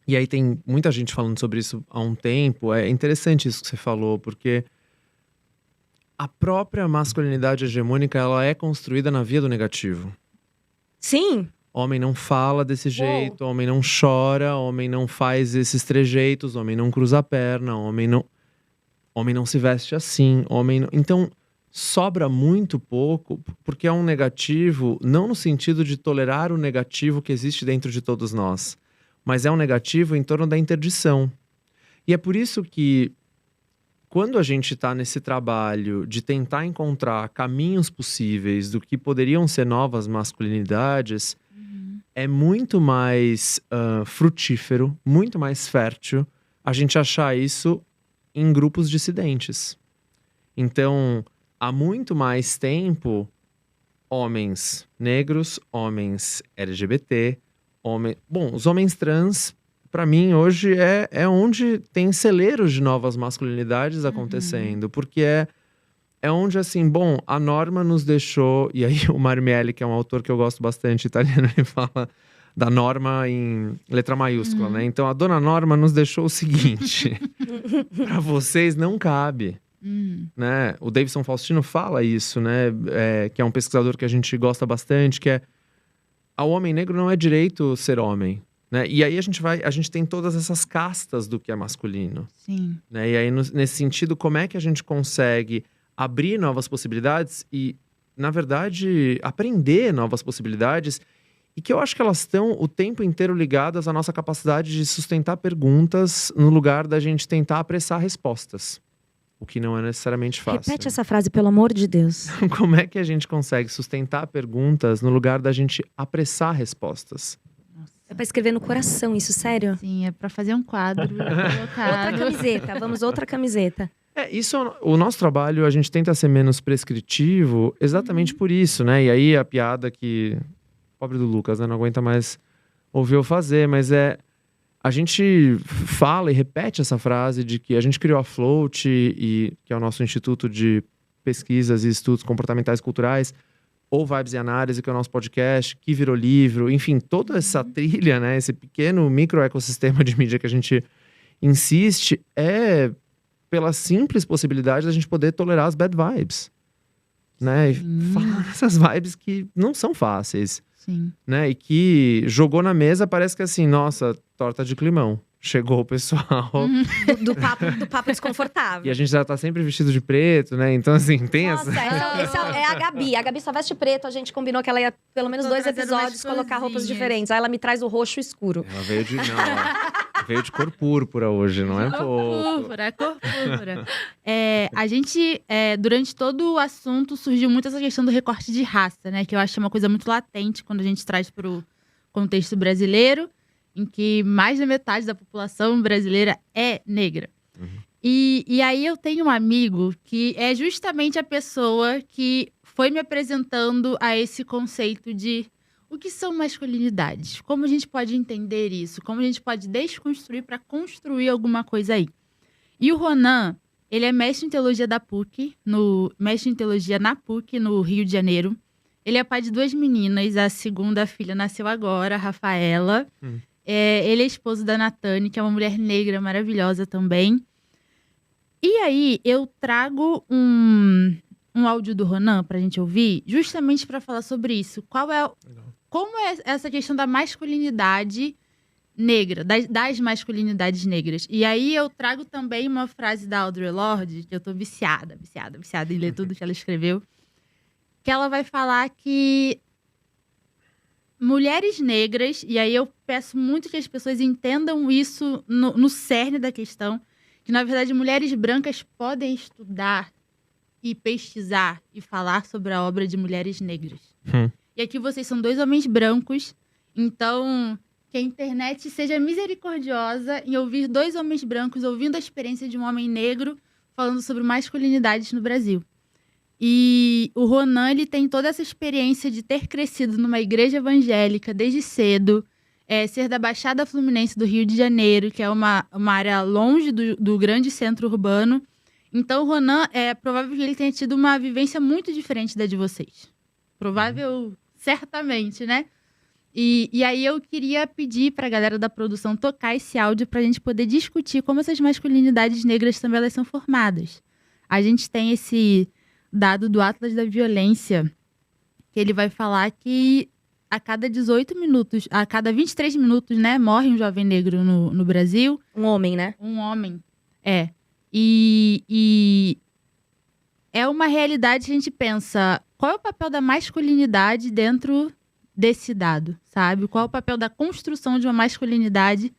E aí tem muita gente falando sobre isso há um tempo. É interessante isso que você falou, porque a própria masculinidade hegemônica, ela é construída na via do negativo.
Sim.
Homem não fala desse jeito, homem não chora, homem não faz esses trejeitos, homem não cruza a perna, homem não se veste assim, Então, sobra muito pouco, porque é um negativo, não no sentido de tolerar o negativo que existe dentro de todos nós, mas é um negativo em torno da interdição. E é por isso que, quando a gente está nesse trabalho de tentar encontrar caminhos possíveis do que poderiam ser novas masculinidades, é muito mais frutífero, muito mais fértil a gente achar isso em grupos dissidentes. Então, há muito mais tempo, homens negros, homens LGBT, os homens trans, para mim, hoje é onde tem celeiros de novas masculinidades acontecendo, porque é onde, assim, bom, a norma nos deixou… E aí o Mario Miele, que é um autor que eu gosto bastante, italiano, ele fala da norma em letra maiúscula, né? Então, a dona Norma nos deixou o seguinte. Pra vocês não cabe. Né? O Davidson Faustino fala isso, né? Que é um pesquisador que a gente gosta bastante, que é… Ao homem negro não é direito ser homem. Né? E aí a gente tem todas essas castas do que é masculino.
Sim.
Né? E aí, nesse sentido, como é que a gente consegue abrir novas possibilidades e, na verdade, aprender novas possibilidades, e que eu acho que elas estão o tempo inteiro ligadas à nossa capacidade de sustentar perguntas no lugar da gente tentar apressar respostas. O que não é necessariamente fácil.
Repete essa frase, pelo amor de Deus.
Como é que a gente consegue sustentar perguntas no lugar da gente apressar respostas?
É pra escrever no coração isso, sério?
Sim, é pra fazer um quadro.
Outra camiseta, vamos, outra camiseta.
Isso, o nosso trabalho, a gente tenta ser menos prescritivo exatamente por isso, né? E aí a piada que… Pobre do Lucas, né? Não aguenta mais ouvir eu fazer, mas a gente fala e repete essa frase de que a gente criou a Float, que é o nosso Instituto de Pesquisas e Estudos Comportamentais e Culturais, ou Vibes e Análise, que é o nosso podcast, que virou livro, enfim, toda essa trilha, né? Esse pequeno microecossistema de mídia que a gente insiste é pela simples possibilidade da gente poder tolerar as bad vibes, né? E falar essas vibes que não são fáceis.
Sim.
Né? E que jogou na mesa, parece que assim, nossa, torta de climão. Chegou o pessoal.
Do papo desconfortável.
E a gente já tá sempre vestido de preto, né? Então, assim, tem
Nossa, essa é a Gabi. A Gabi só veste preto. A gente combinou que ela ia, pelo menos 2 episódios, colocar roupas diferentes. Aí ela me traz o roxo escuro.
Ela veio de… Não, ela veio de cor púrpura hoje, não é pouco.
Cor púrpura. A gente, durante todo o assunto, surgiu muito essa questão do recorte de raça, né? Que eu acho uma coisa muito latente quando a gente traz pro contexto brasileiro, em que mais da metade da população brasileira é negra. E aí eu tenho um amigo que é justamente a pessoa que foi me apresentando a esse conceito de o que são masculinidades, como a gente pode entender isso, como a gente pode desconstruir para construir alguma coisa aí. E o Ronan, ele é mestre em teologia da PUC, mestre em teologia na PUC, no Rio de Janeiro. Ele é pai de 2 meninas, a segunda filha nasceu agora, a Rafaela. Ele é esposo da Natane, que é uma mulher negra maravilhosa também. E aí, eu trago um áudio do Ronan pra gente ouvir, justamente para falar sobre isso. Como é essa questão da masculinidade negra, das masculinidades negras. E aí, eu trago também uma frase da Audre Lorde, que eu tô viciada em ler tudo que ela escreveu, que ela vai falar que mulheres negras, e aí eu peço muito que as pessoas entendam isso no cerne da questão, que na verdade mulheres brancas podem estudar e pesquisar e falar sobre a obra de mulheres negras. E aqui vocês são 2 homens brancos, então que a internet seja misericordiosa em ouvir 2 homens brancos ouvindo a experiência de um homem negro falando sobre masculinidades no Brasil. E o Ronan, ele tem toda essa experiência de ter crescido numa igreja evangélica desde cedo, ser da Baixada Fluminense do Rio de Janeiro, que é uma área longe do grande centro urbano. Então, o Ronan, é provável que ele tenha tido uma vivência muito diferente da de vocês. Provável, certamente, né? E aí eu queria pedir pra galera da produção tocar esse áudio pra gente poder discutir como essas masculinidades negras também elas são formadas. A gente tem esse dado do Atlas da Violência, que ele vai falar que a cada 18 minutos, a cada 23 minutos, né, morre um jovem negro no Brasil.
Um homem, né?
Um homem, E é uma realidade que a gente pensa, qual é o papel da masculinidade dentro desse dado, sabe? Qual é o papel da construção de uma masculinidade?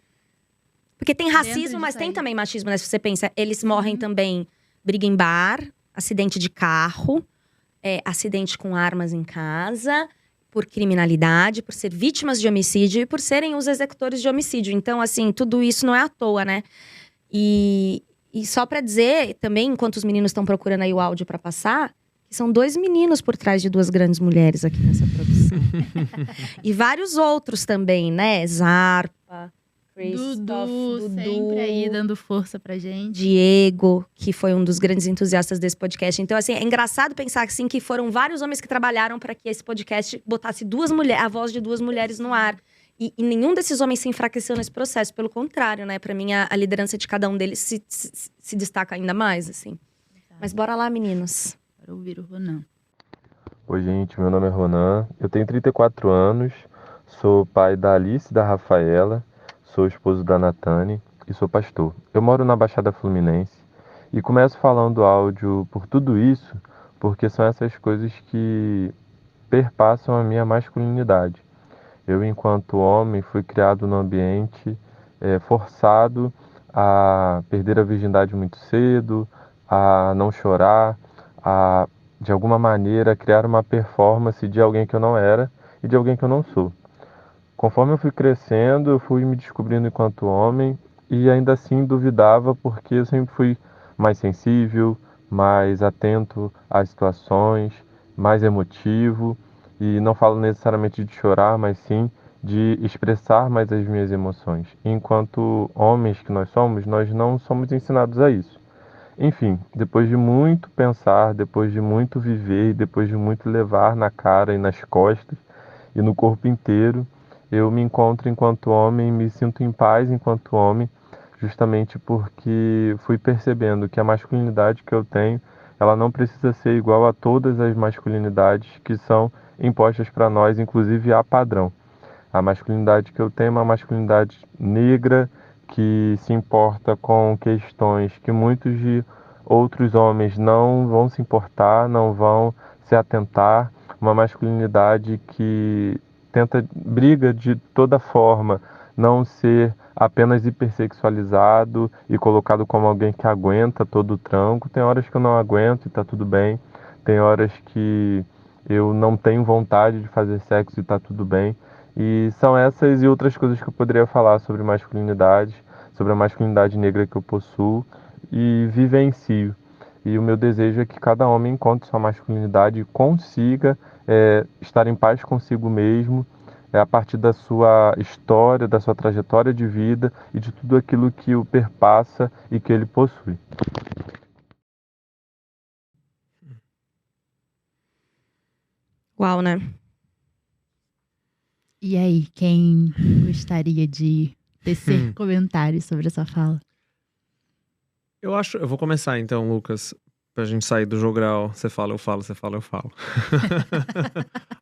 Porque tem racismo, mas tem também machismo, né? Se você pensa, eles morrem também, briga em bar, acidente de carro, acidente com armas em casa, por criminalidade, por ser vítimas de homicídio e por serem os executores de homicídio. Então, assim, tudo isso não é à toa, né? E só pra dizer, também, enquanto os meninos estão procurando aí o áudio pra passar, que são 2 meninos por trás de 2 grandes mulheres aqui nessa produção. E vários outros também, né? Zarpa, Christoph,
sempre aí dando força pra gente.
Diego, que foi um dos grandes entusiastas desse podcast. Então, assim, é engraçado pensar assim que foram vários homens que trabalharam para que esse podcast botasse a voz de 2 mulheres no ar. E nenhum desses homens se enfraqueceu nesse processo. Pelo contrário, né? Pra mim, a liderança de cada um deles se destaca ainda mais, assim. Mas bora lá, meninos.
Para ouvir o Ronan.
Oi, gente, meu nome é Ronan, eu tenho 34 anos, sou pai da Alice e da Rafaela, sou esposo da Natane e sou pastor. Eu moro na Baixada Fluminense e começo falando áudio por tudo isso, porque são essas coisas que perpassam a minha masculinidade. Eu, enquanto homem, fui criado num ambiente forçado a perder a virgindade muito cedo, a não chorar, a de alguma maneira, criar uma performance de alguém que eu não era e de alguém que eu não sou. Conforme eu fui crescendo, eu fui me descobrindo enquanto homem e ainda assim duvidava porque eu sempre fui mais sensível, mais atento às situações, mais emotivo e não falo necessariamente de chorar, mas sim de expressar mais as minhas emoções. E enquanto homens que nós não somos ensinados a isso. Enfim, depois de muito pensar, depois de muito viver, depois de muito levar na cara e nas costas e no corpo inteiro, eu me encontro enquanto homem, me sinto em paz enquanto homem, justamente porque fui percebendo que a masculinidade que eu tenho, ela não precisa ser igual a todas as masculinidades que são impostas para nós, inclusive a padrão. A masculinidade que eu tenho é uma masculinidade negra, que se importa com questões que muitos de outros homens não vão se importar, não vão se atentar. Uma masculinidade que briga de toda forma não ser apenas hipersexualizado e colocado como alguém que aguenta todo o tranco. Tem horas que eu não aguento e tá tudo bem. Tem horas que eu não tenho vontade de fazer sexo e tá tudo bem. E são essas e outras coisas que eu poderia falar sobre masculinidade, sobre a masculinidade negra que eu possuo e vivencio. E o meu desejo é que cada homem encontre sua masculinidade e consiga estar em paz consigo mesmo, a partir da sua história, da sua trajetória de vida e de tudo aquilo que o perpassa e que ele possui.
Uau, né?
E aí, quem gostaria de tecer comentários sobre essa fala?
Eu vou começar então, Lucas, pra gente sair do jogral. Você fala, eu falo, você fala, eu falo.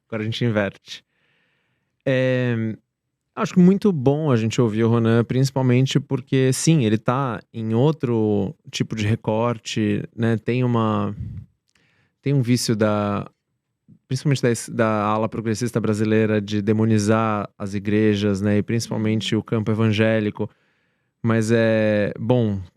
Agora a gente inverte. Acho que muito bom a gente ouvir o Ronan, principalmente porque, sim, ele tá em outro tipo de recorte, né? Tem um vício principalmente da ala progressista brasileira de demonizar as igrejas, né? E principalmente o campo evangélico. Mas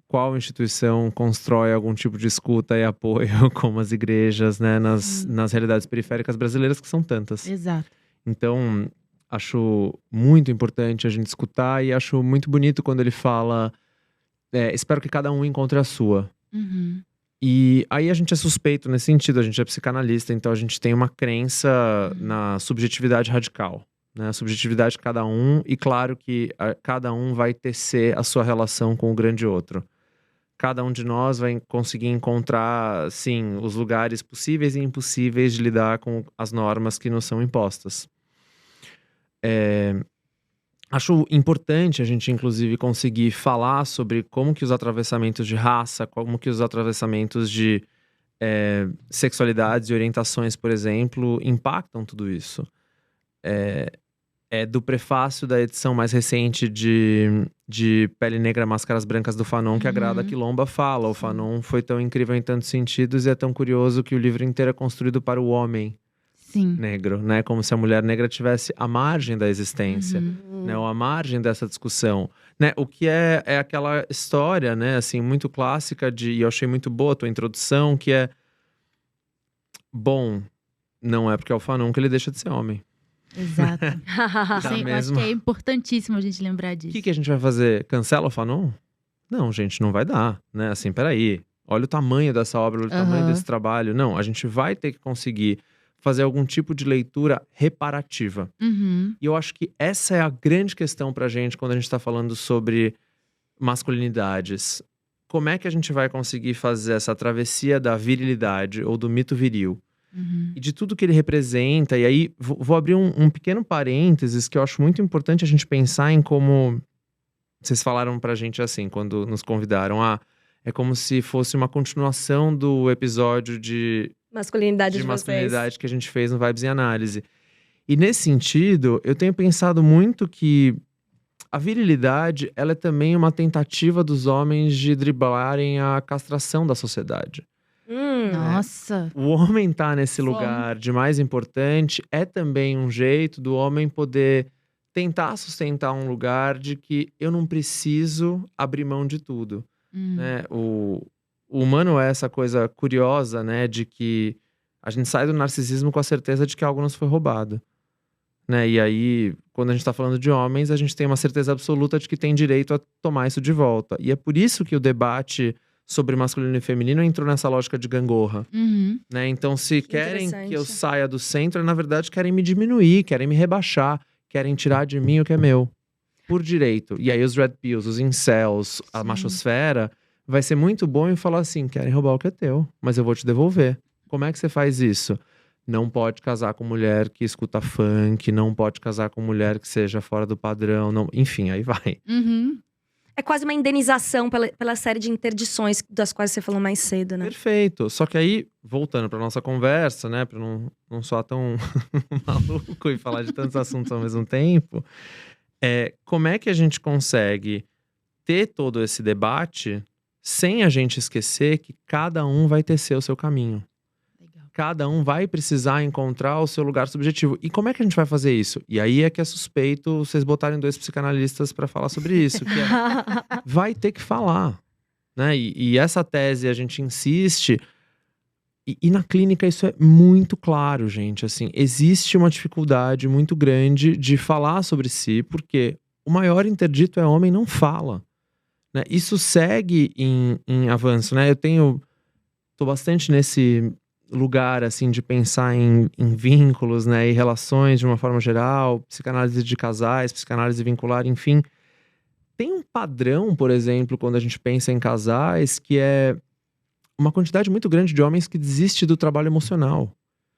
qual instituição constrói algum tipo de escuta e apoio como as igrejas, né? Nas realidades periféricas brasileiras, que são tantas.
Exato.
Então, acho muito importante a gente escutar e acho muito bonito quando ele fala espero que cada um encontre a sua.
Uhum.
E aí a gente é suspeito nesse sentido, a gente é psicanalista, então a gente tem uma crença na subjetividade radical, né? A subjetividade de cada um, e claro que cada um vai tecer a sua relação com o grande outro. Cada um de nós vai conseguir encontrar, sim, os lugares possíveis e impossíveis de lidar com as normas que nos são impostas. Acho importante a gente, inclusive, conseguir falar sobre como que os atravessamentos de raça, como que os atravessamentos de sexualidades e orientações, por exemplo, impactam tudo isso. Do prefácio da edição mais recente de Pele Negra, Máscaras Brancas do Fanon, que a Grada Quilomba fala. O Fanon foi tão incrível em tantos sentidos e é tão curioso que o livro inteiro é construído para o homem.
Sim.
Negro, né? Como se a mulher negra tivesse à margem da existência, né? Ou à margem dessa discussão, né? O que é aquela história, né? Assim, muito clássica e eu achei muito boa a tua introdução, que não é porque é o Fanon que ele deixa de ser homem.
Exato. Sim, eu acho que é importantíssimo a gente lembrar disso.
O que a gente vai fazer? Cancela o Fanon? Não, gente, não vai dar, né? Assim, peraí. Olha o tamanho dessa obra, olha o tamanho desse trabalho. Não, a gente vai ter que conseguir fazer algum tipo de leitura reparativa.
Uhum.
E eu acho que essa é a grande questão pra gente quando a gente tá falando sobre masculinidades. Como é que a gente vai conseguir fazer essa travessia da virilidade ou do mito viril?
Uhum.
E de tudo que ele representa. E aí, vou abrir um pequeno parênteses que eu acho muito importante a gente pensar em como… Vocês falaram pra gente assim, quando nos convidaram. É como se fosse uma continuação do episódio de
Masculinidade de
masculinidade que a gente fez no Vibes em Análise. E nesse sentido, eu tenho pensado muito que a virilidade, ela é também uma tentativa dos homens de driblarem a castração da sociedade.
Nossa.
O homem tá nesse
Fome.
lugar de mais importante é também um jeito do homem poder tentar sustentar um lugar de que eu não preciso abrir mão de tudo. Né? O humano é essa coisa curiosa, né, de que a gente sai do narcisismo com a certeza de que algo nos foi roubado, né? E aí, quando a gente tá falando de homens, a gente tem uma certeza absoluta de que tem direito a tomar isso de volta. E é por isso que o debate sobre masculino e feminino entrou nessa lógica de gangorra,
Uhum.
né? Então, se
Que
querem
interessante.
que eu saia do centro, na verdade querem me diminuir, querem me rebaixar, querem tirar de mim o que é meu, por direito. E aí os red pills, os incels, a
Sim.
machosfera, vai ser muito bom em falar assim, querem roubar o que é teu, mas eu vou te devolver. Como é que você faz isso? Não pode casar com mulher que escuta funk, não pode casar com mulher que seja fora do padrão, não, enfim, aí vai.
Uhum.
É quase uma indenização pela série de interdições das quais você falou mais cedo, né?
Perfeito. Só que aí, voltando pra nossa conversa, né, pra não soar tão maluco e falar de tantos assuntos ao mesmo tempo, como é que a gente consegue ter todo esse debate sem a gente esquecer que cada um vai tecer o seu caminho.
Legal.
Cada um vai precisar encontrar o seu lugar subjetivo. E como é que a gente vai fazer isso? E aí é que é suspeito vocês botarem 2 psicanalistas pra falar sobre isso. Que vai ter que falar, né? E essa tese a gente insiste. E na clínica isso é muito claro, gente. Assim, existe uma dificuldade muito grande de falar sobre si. Porque o maior interdito é homem não fala. Né? Isso segue em avanço, né? Tô bastante nesse lugar, assim, de pensar em vínculos, né? E relações de uma forma geral, psicanálise de casais, psicanálise vincular, enfim. Tem um padrão, por exemplo, quando a gente pensa em casais, que é uma quantidade muito grande de homens que desiste do trabalho emocional.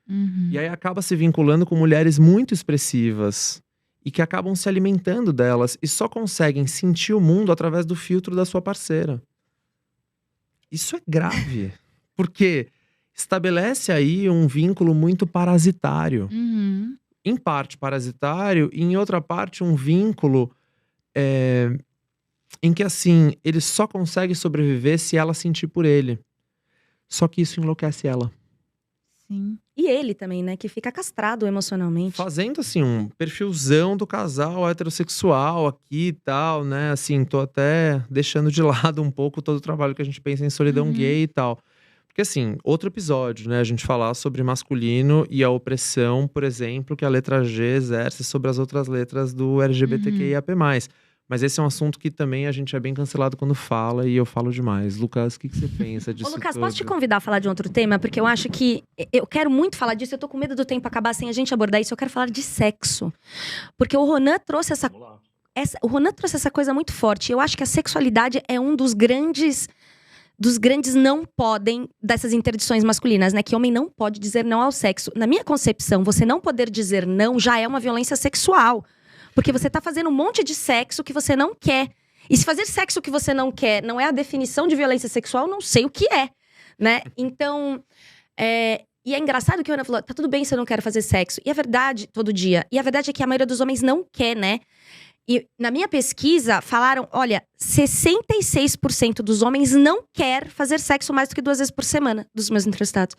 Uhum.
E aí acaba se vinculando com mulheres muito expressivas. E que acabam se alimentando delas e só conseguem sentir o mundo através do filtro da sua parceira. Isso é grave, porque estabelece aí um vínculo muito parasitário.
Uhum.
Em parte parasitário e em outra parte um vínculo em que assim, ele só consegue sobreviver se ela sentir por ele. Só que isso enlouquece ela.
Sim.
E ele também, né? Que fica castrado emocionalmente.
Fazendo, assim, um perfilzão do casal heterossexual aqui e tal, né? Assim, tô até deixando de lado um pouco todo o trabalho que a gente pensa em solidão gay e tal. Porque, assim, outro episódio, né? A gente falar sobre masculino e a opressão, por exemplo, que a letra G exerce sobre as outras letras do LGBTQIAP+. Mas esse é um assunto que também a gente é bem cancelado quando fala e eu falo demais. Lucas, o que você pensa disso
Ô, Lucas,
tudo?
posso te convidar a falar de outro tema? Porque eu acho que… Eu quero muito falar disso, eu tô com medo do tempo acabar sem a gente abordar isso. Eu quero falar de sexo. Porque o Ronan trouxe essa coisa muito forte. Eu acho que a sexualidade é um dos grandes não podem dessas interdições masculinas, né? Que homem não pode dizer não ao sexo. Na minha concepção, você não poder dizer não já é uma violência sexual. Porque você tá fazendo um monte de sexo que você não quer. E se fazer sexo que você não quer não é a definição de violência sexual, não sei o que é, né? Então, e é engraçado que a Ana falou, tá tudo bem se eu não quero fazer sexo. E a verdade, todo dia. E a verdade é que a maioria dos homens não quer, né? E na minha pesquisa, falaram, olha, 66% dos homens não quer fazer sexo mais do que 2 vezes por semana, dos meus entrevistados.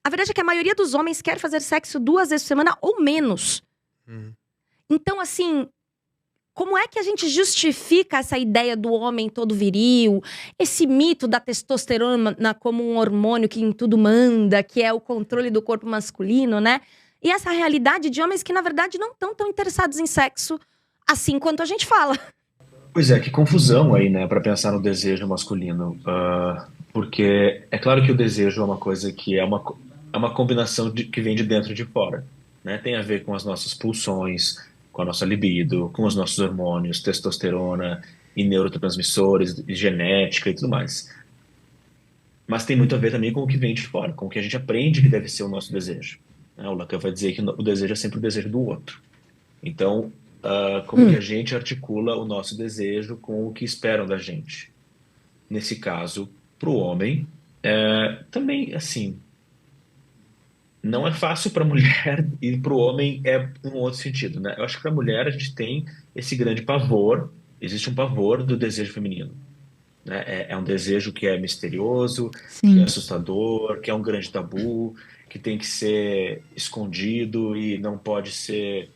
A verdade é que a maioria dos homens quer fazer sexo 2 vezes por semana ou menos. Então, assim, como é que a gente justifica essa ideia do homem todo viril? Esse mito da testosterona como um hormônio que em tudo manda, que é o controle do corpo masculino, né? E essa realidade de homens que, na verdade, não estão tão interessados em sexo assim quanto a gente fala.
Pois é, que confusão aí, né, para pensar no desejo masculino. Porque é claro que o desejo é uma coisa que é uma combinação que vem de dentro e de fora, né? Tem a ver com as nossas pulsões, com a nossa libido, com os nossos hormônios, testosterona e neurotransmissores, e genética e tudo mais. Mas tem muito a ver também com o que vem de fora, com o que a gente aprende que deve ser o nosso desejo, né? O Lacan vai dizer que o desejo é sempre o desejo do outro. Então, como que a gente articula o nosso desejo com o que esperam da gente? Nesse caso, para o homem, também, assim, não é fácil para a mulher e para o homem é um outro sentido, né? Eu acho que para a mulher a gente tem esse grande pavor, existe um pavor do desejo feminino, né? É um desejo que é misterioso, que é
Sim.
assustador, que é um grande tabu, que tem que ser escondido e não pode ser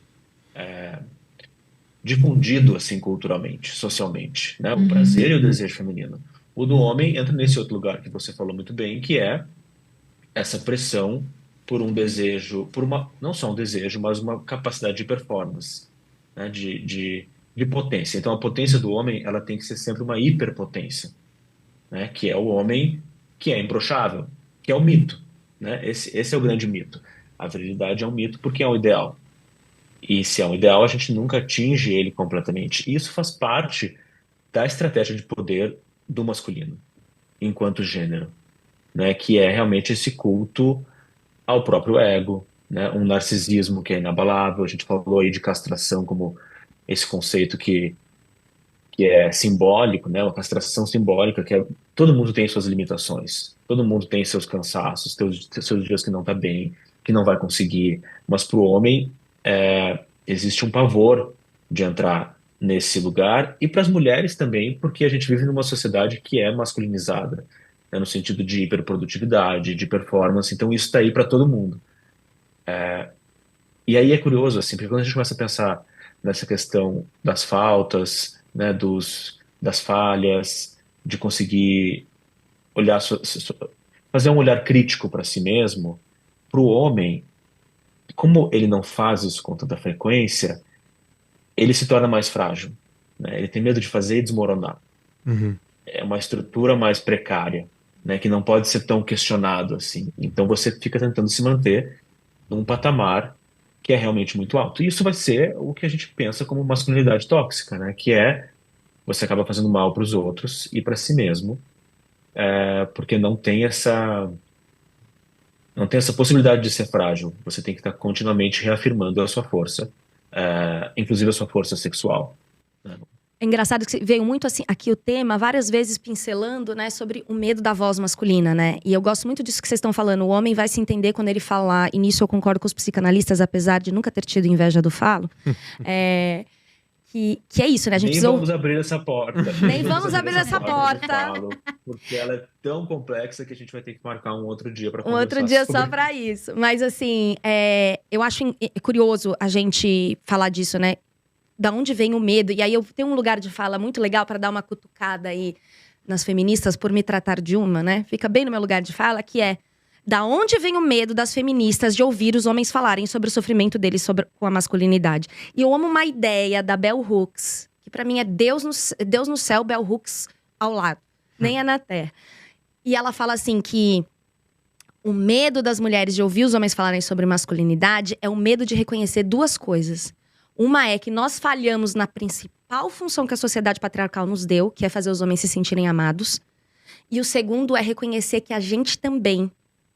difundido assim culturalmente, socialmente, né? O prazer e o desejo feminino. O do homem entra nesse outro lugar que você falou muito bem, que é essa pressão por um desejo, não só um desejo, mas uma capacidade de performance, né? De potência. Então, a potência do homem, ela tem que ser sempre uma hiperpotência, né? Que é o homem que é imbrochável, que é o mito, né? Esse é o grande mito. A virilidade é um mito porque é um ideal. E se é um ideal, a gente nunca atinge ele completamente. E isso faz parte da estratégia de poder do masculino, enquanto gênero, né? Que é realmente esse culto ao próprio ego, né? Um narcisismo que é inabalável. A gente falou aí de castração como esse conceito que é simbólico, né? Uma castração simbólica que é todo mundo tem suas limitações, todo mundo tem seus cansaços, seus dias que não tá bem, que não vai conseguir. Mas para o homem existe um pavor de entrar nesse lugar e para as mulheres também, porque a gente vive numa sociedade que é masculinizada, né? No sentido de hiperprodutividade, de performance. Então isso está aí para todo mundo. E aí é curioso, assim, porque quando a gente começa a pensar nessa questão das faltas, né, das falhas, de conseguir olhar, fazer um olhar crítico para si mesmo, para o homem, como ele não faz isso com tanta frequência, ele se torna mais frágil, né? Ele tem medo de fazer e desmoronar.
Uhum.
É uma estrutura mais precária, né, que não pode ser tão questionado assim. Então você fica tentando se manter num patamar que é realmente muito alto. E isso vai ser o que a gente pensa como masculinidade tóxica, né? Que é você acaba fazendo mal para os outros e para si mesmo, porque não tem essa possibilidade de ser frágil. Você tem que estar continuamente reafirmando a sua força, inclusive a sua força sexual, né?
É engraçado que veio muito assim, aqui o tema, várias vezes pincelando, né, sobre o medo da voz masculina, né? E eu gosto muito disso que vocês estão falando. O homem vai se entender quando ele falar, e nisso eu concordo com os psicanalistas, apesar de nunca ter tido inveja do falo. Que é isso, né? A gente
Nem
precisa...
vamos abrir essa porta.
Nem vamos abrir essa porta.
Porque ela é tão complexa que a gente vai ter que marcar um outro dia para
Um
conversar
outro dia
sobre.
só pra isso. Mas assim, eu acho curioso a gente falar disso, né? Da onde vem o medo. E aí eu tenho um lugar de fala muito legal para dar uma cutucada aí nas feministas por me tratar de uma, né? Fica bem no meu lugar de fala, que é: da onde vem o medo das feministas de ouvir os homens falarem sobre o sofrimento deles com a masculinidade? E eu amo uma ideia da Bell Hooks, que pra mim é Deus no céu, Bell Hooks ao lado. Nem é na terra. E ela fala assim que o medo das mulheres de ouvir os homens falarem sobre masculinidade é o medo de reconhecer duas coisas. Uma é que nós falhamos na principal função que a sociedade patriarcal nos deu, que é fazer os homens se sentirem amados. E o segundo é reconhecer que a gente também,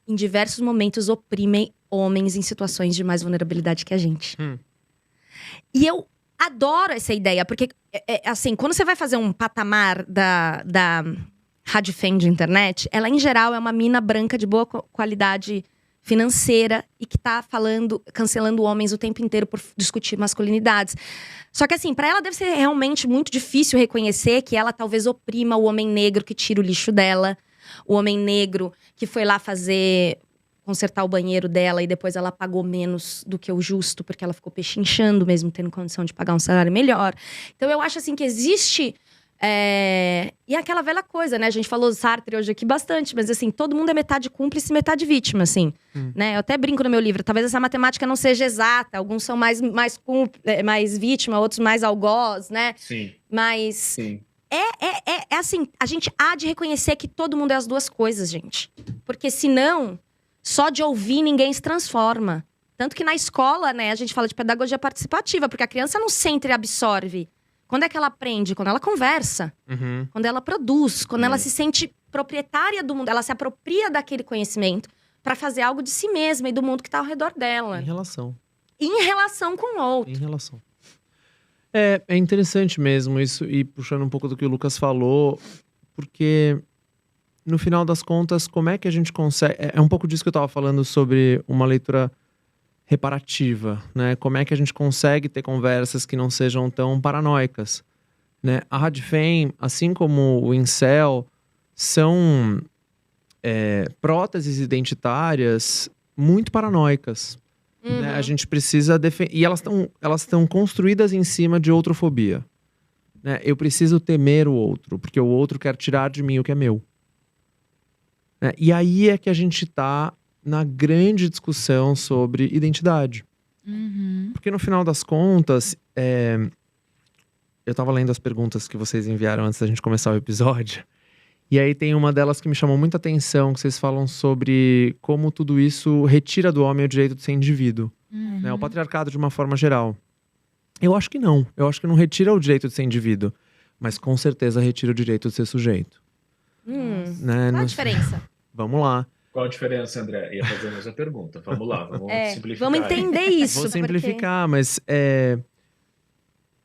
em diversos momentos, oprime homens em situações de mais vulnerabilidade que a gente. E eu adoro essa ideia, porque, assim, quando você vai fazer um patamar da Rádio Fem de internet, ela, em geral, é uma mina branca de boa qualidade financeira e que tá cancelando homens o tempo inteiro por discutir masculinidades. Só que assim, pra ela deve ser realmente muito difícil reconhecer que ela talvez oprima o homem negro que tira o lixo dela, o homem negro que foi lá consertar o banheiro dela e depois ela pagou menos do que o justo porque ela ficou pechinchando mesmo tendo condição de pagar um salário melhor. Então eu acho assim que existe... E é aquela velha coisa, né? A gente falou Sartre hoje aqui bastante, mas assim, todo mundo é metade cúmplice e metade vítima, assim. Né? Eu até brinco no meu livro, talvez essa matemática não seja exata. Alguns são mais vítima, outros mais algoz, né?
Sim.
Mas
Sim.
É assim, a gente há de reconhecer que todo mundo é as duas coisas, gente. Porque senão, Só de ouvir ninguém se transforma. Tanto que na escola, né, a gente fala de pedagogia participativa, porque a criança não sente e absorve. Quando é que ela aprende? Quando ela conversa, quando ela produz, quando ela se sente proprietária do mundo, ela se apropria daquele conhecimento para fazer algo de si mesma e do mundo que está ao redor dela.
Em relação.
Em relação com o outro.
Em relação. É interessante mesmo isso, e puxando um pouco do que o Lucas falou, porque no final das contas, como é que a gente consegue... É um pouco disso que eu estava falando sobre uma leitura reparativa, né? Como é que a gente consegue ter conversas que não sejam tão paranoicas, né? A Radfem, assim como o Incel, são próteses identitárias muito paranoicas. Né? A gente precisa defender... E elas estão construídas em cima de outrofobia. Né? Eu preciso temer o outro, porque o outro quer tirar de mim o que é meu. Né? E aí é que a gente tá na grande discussão sobre identidade. Porque no final das contas, eu tava lendo as perguntas que vocês enviaram antes da gente começar o episódio. E aí tem uma delas que me chamou muita atenção, que vocês falam sobre como tudo isso retira do homem o direito de ser indivíduo. Né? O patriarcado de uma forma geral. Eu acho que não. Eu acho que não retira o direito de ser indivíduo. Mas com certeza retira o direito de ser sujeito. Né?
Qual a diferença?
Vamos lá.
Qual a diferença, André? Ia fazer a mesma pergunta. Vamos lá, vamos simplificar.
Vamos entender isso.
Vou simplificar, mas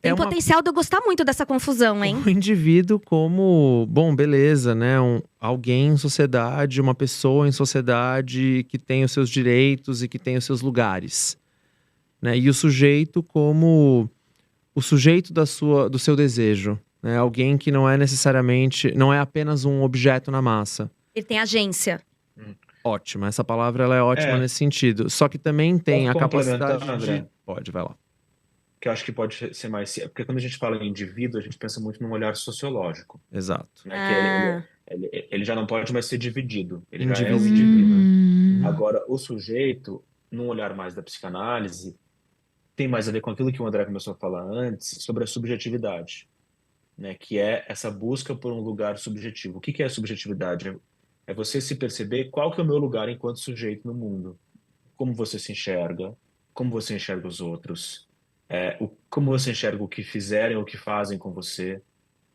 tem potencial de eu gostar muito dessa confusão, hein?
O indivíduo como, bom, beleza, né? Alguém em sociedade, uma pessoa em sociedade que tem os seus direitos e que tem os seus lugares. Né? E o sujeito como o sujeito do seu desejo. Né? Alguém que não é necessariamente, não é apenas um objeto na massa.
Ele tem agência.
Ótima, essa palavra ela é ótima nesse sentido. Só que também tem a capacidade
André?
Pode, vai lá.
Que eu acho que pode ser mais... Porque quando a gente fala em indivíduo, a gente pensa muito num olhar sociológico.
Exato.
Né? Que ele já não pode mais ser dividido. Ele já é um indivíduo. Agora, o sujeito, num olhar mais da psicanálise, tem mais a ver com aquilo que o André começou a falar antes, sobre a subjetividade. Né? Que é essa busca por um lugar subjetivo. O que é a subjetividade? É você se perceber qual que é o meu lugar enquanto sujeito no mundo. Como você se enxerga, como você enxerga os outros, como você enxerga o que fizerem ou o que fazem com você,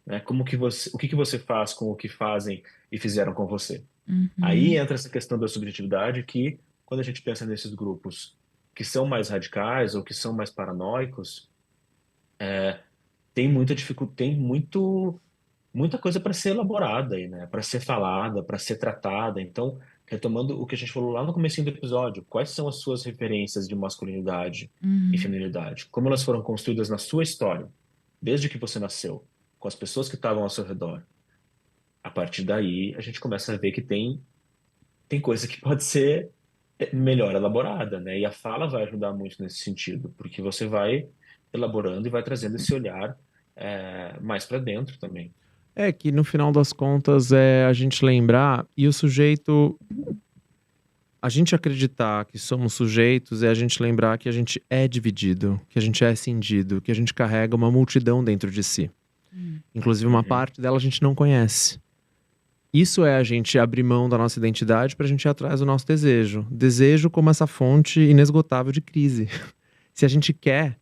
né? O que você faz com o que fazem e fizeram com você. Aí entra essa questão da subjetividade que, quando a gente pensa nesses grupos que são mais radicais ou que são mais paranoicos, tem muita coisa para ser elaborada aí, né? Para ser falada, para ser tratada. Então, retomando o que a gente falou lá no comecinho do episódio, quais são as suas referências de masculinidade e feminilidade? Como elas foram construídas na sua história, desde que você nasceu, com as pessoas que estavam ao seu redor. A partir daí, a gente começa a ver que tem coisa que pode ser melhor elaborada, né? E a fala vai ajudar muito nesse sentido, porque você vai elaborando e vai trazendo esse olhar mais para dentro também.
É que no final das contas a gente lembrar, e o sujeito, a gente acreditar que somos sujeitos é a gente lembrar que a gente é dividido, que a gente é cindido, que a gente carrega uma multidão dentro de si. Inclusive uma parte dela a gente não conhece. Isso é a gente abrir mão da nossa identidade para a gente ir atrás do nosso desejo. Desejo como essa fonte inesgotável de crise. Se a gente quer,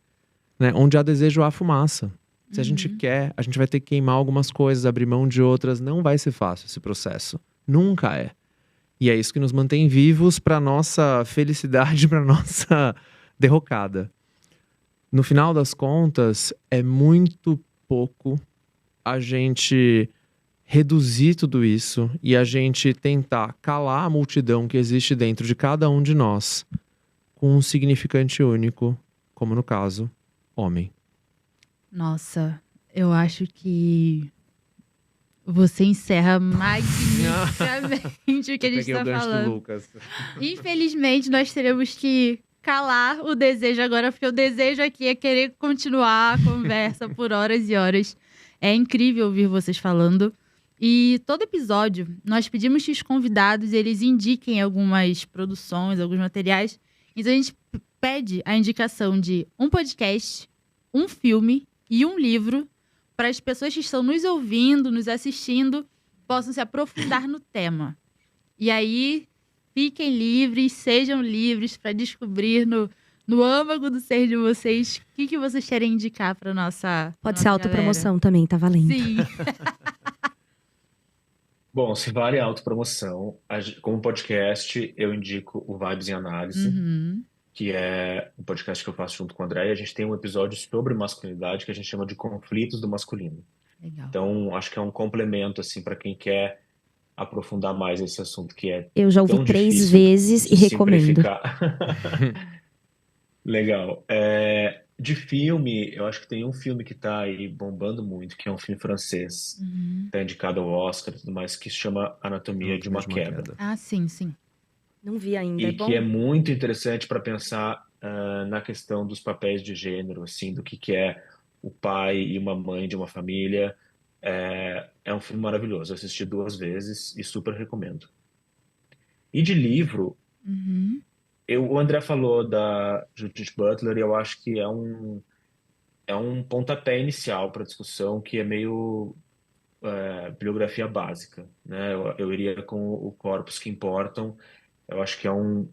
né, onde há desejo há fumaça. Se a gente quer, a gente vai ter que queimar algumas coisas, abrir mão de outras. Não vai ser fácil esse processo. Nunca é. E é isso que nos mantém vivos para nossa felicidade, para nossa derrocada. No final das contas, é muito pouco a gente reduzir tudo isso e a gente tentar calar a multidão que existe dentro de cada um de nós com um significante único, como no caso, homem.
Nossa, eu acho que você encerra magnificamente o que a gente está falando. Infelizmente, nós teremos que calar o desejo agora, porque o desejo aqui é querer continuar a conversa por horas e horas. É incrível ouvir vocês falando. E todo episódio, nós pedimos que os convidados eles indiquem algumas produções, alguns materiais. Então, a gente pede a indicação de um podcast, um filme e um livro para as pessoas que estão nos ouvindo, nos assistindo, possam se aprofundar no tema. E aí, fiquem livres, sejam livres para descobrir no âmago do ser de vocês o que vocês querem indicar para nossa
Pode
nossa
ser autopromoção
galera.
também, tá valendo.
Sim.
Bom, se vale a autopromoção, como podcast, eu indico o Vibes em Análise,
Uhum.
que é um podcast que eu faço junto com o André, e a gente tem um episódio sobre masculinidade que a gente chama de Conflitos do Masculino.
Legal.
Então, acho que é um complemento, assim, para quem quer aprofundar mais esse assunto que é
Eu já ouvi
tão
3
difícil
vezes e
de
recomendo.
simplificar. Legal. De filme, eu acho que tem um filme que tá aí bombando muito, que é um filme francês,
Uhum.
tá indicado ao Oscar e tudo mais, que se chama Anatomia de uma Queda.
Ah, sim, sim.
Não vi ainda,
E
é bom?
que é muito interessante para pensar na questão dos papéis de gênero, assim, do que é o pai e uma mãe de uma família. É um filme maravilhoso. Eu assisti 2 vezes e super recomendo. E de livro,
Uhum.
o André falou da Judith Butler e eu acho que é um pontapé inicial para a discussão que é meio bibliografia básica, né? Eu iria com o Corpos que Importam. Eu acho que é um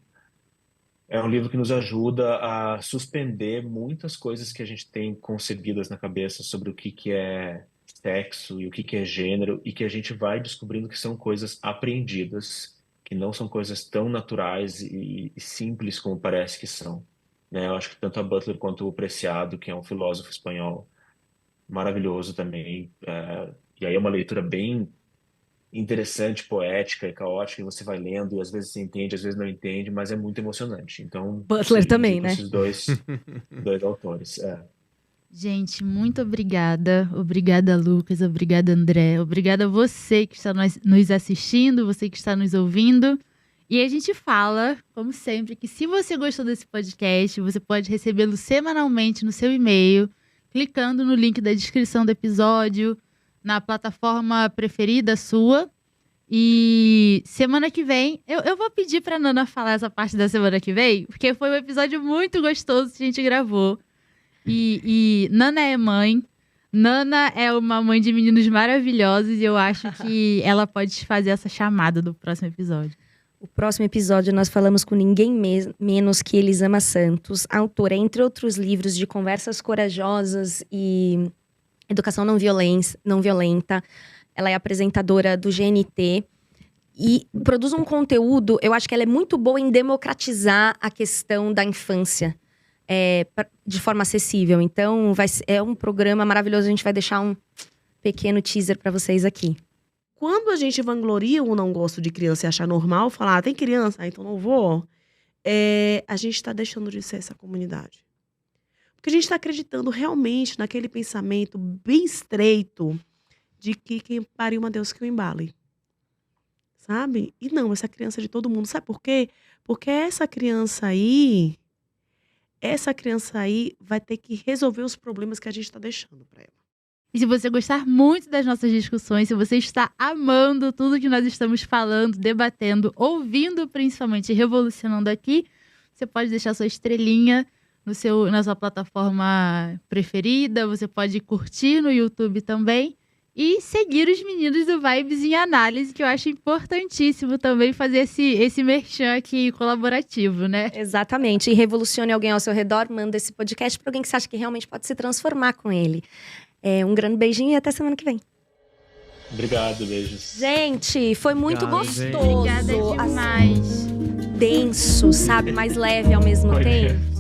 livro que nos ajuda a suspender muitas coisas que a gente tem concebidas na cabeça sobre o que é sexo e o que é gênero, e que a gente vai descobrindo que são coisas apreendidas, que não são coisas tão naturais e simples como parece que são, né? Eu acho que tanto a Butler quanto o Preciado, que é um filósofo espanhol maravilhoso também, e aí é uma leitura bem interessante, poética e caótica, e você vai lendo e às vezes você entende, às vezes não entende, mas é muito emocionante. Então,
Butler também,
indico
né?
esses dois autores.
Gente, muito obrigada. Obrigada, Lucas. Obrigada, André. Obrigada a você que está nos assistindo, você que está nos ouvindo. E a gente fala, como sempre, que se você gostou desse podcast, você pode recebê-lo semanalmente no seu e-mail, clicando no link da descrição do episódio, na plataforma preferida sua. E semana que vem, eu vou pedir pra Nana falar essa parte da semana que vem, porque foi um episódio muito gostoso que a gente gravou. E Nana é mãe. Nana é uma mãe de meninos maravilhosos e eu acho que ela pode fazer essa chamada do próximo episódio.
O próximo episódio nós falamos com ninguém menos que Elisama Santos, autora, entre outros livros, de Conversas Corajosas e Educação Não Violenta. Ela é apresentadora do GNT e produz um conteúdo, eu acho que ela é muito boa em democratizar a questão da infância de forma acessível. Então, é um programa maravilhoso, a gente vai deixar um pequeno teaser para vocês aqui.
Quando a gente vangloria o não gosto de criança e achar normal, falar, tem criança, então não vou, a gente está deixando de ser essa comunidade. Porque a gente está acreditando realmente naquele pensamento bem estreito de que quem pariu uma Deus que o embale. Sabe? E não, essa criança é de todo mundo. Sabe por quê? Porque essa criança aí vai ter que resolver os problemas que a gente está deixando para ela.
E se você gostar muito das nossas discussões, se você está amando tudo que nós estamos falando, debatendo, ouvindo, principalmente revolucionando aqui, você pode deixar sua estrelinha na sua plataforma preferida, você pode curtir no YouTube também e seguir os meninos do Vibes em Análise, que eu acho importantíssimo também fazer esse merchan aqui colaborativo, né?
Exatamente. E revolucione alguém ao seu redor, manda esse podcast para alguém que você acha que realmente pode se transformar com ele. Um grande beijinho e até semana que vem.
Obrigado, beijos.
Gente, foi muito gostoso.
Obrigada demais.
Denso, sabe? Mais leve ao mesmo tempo.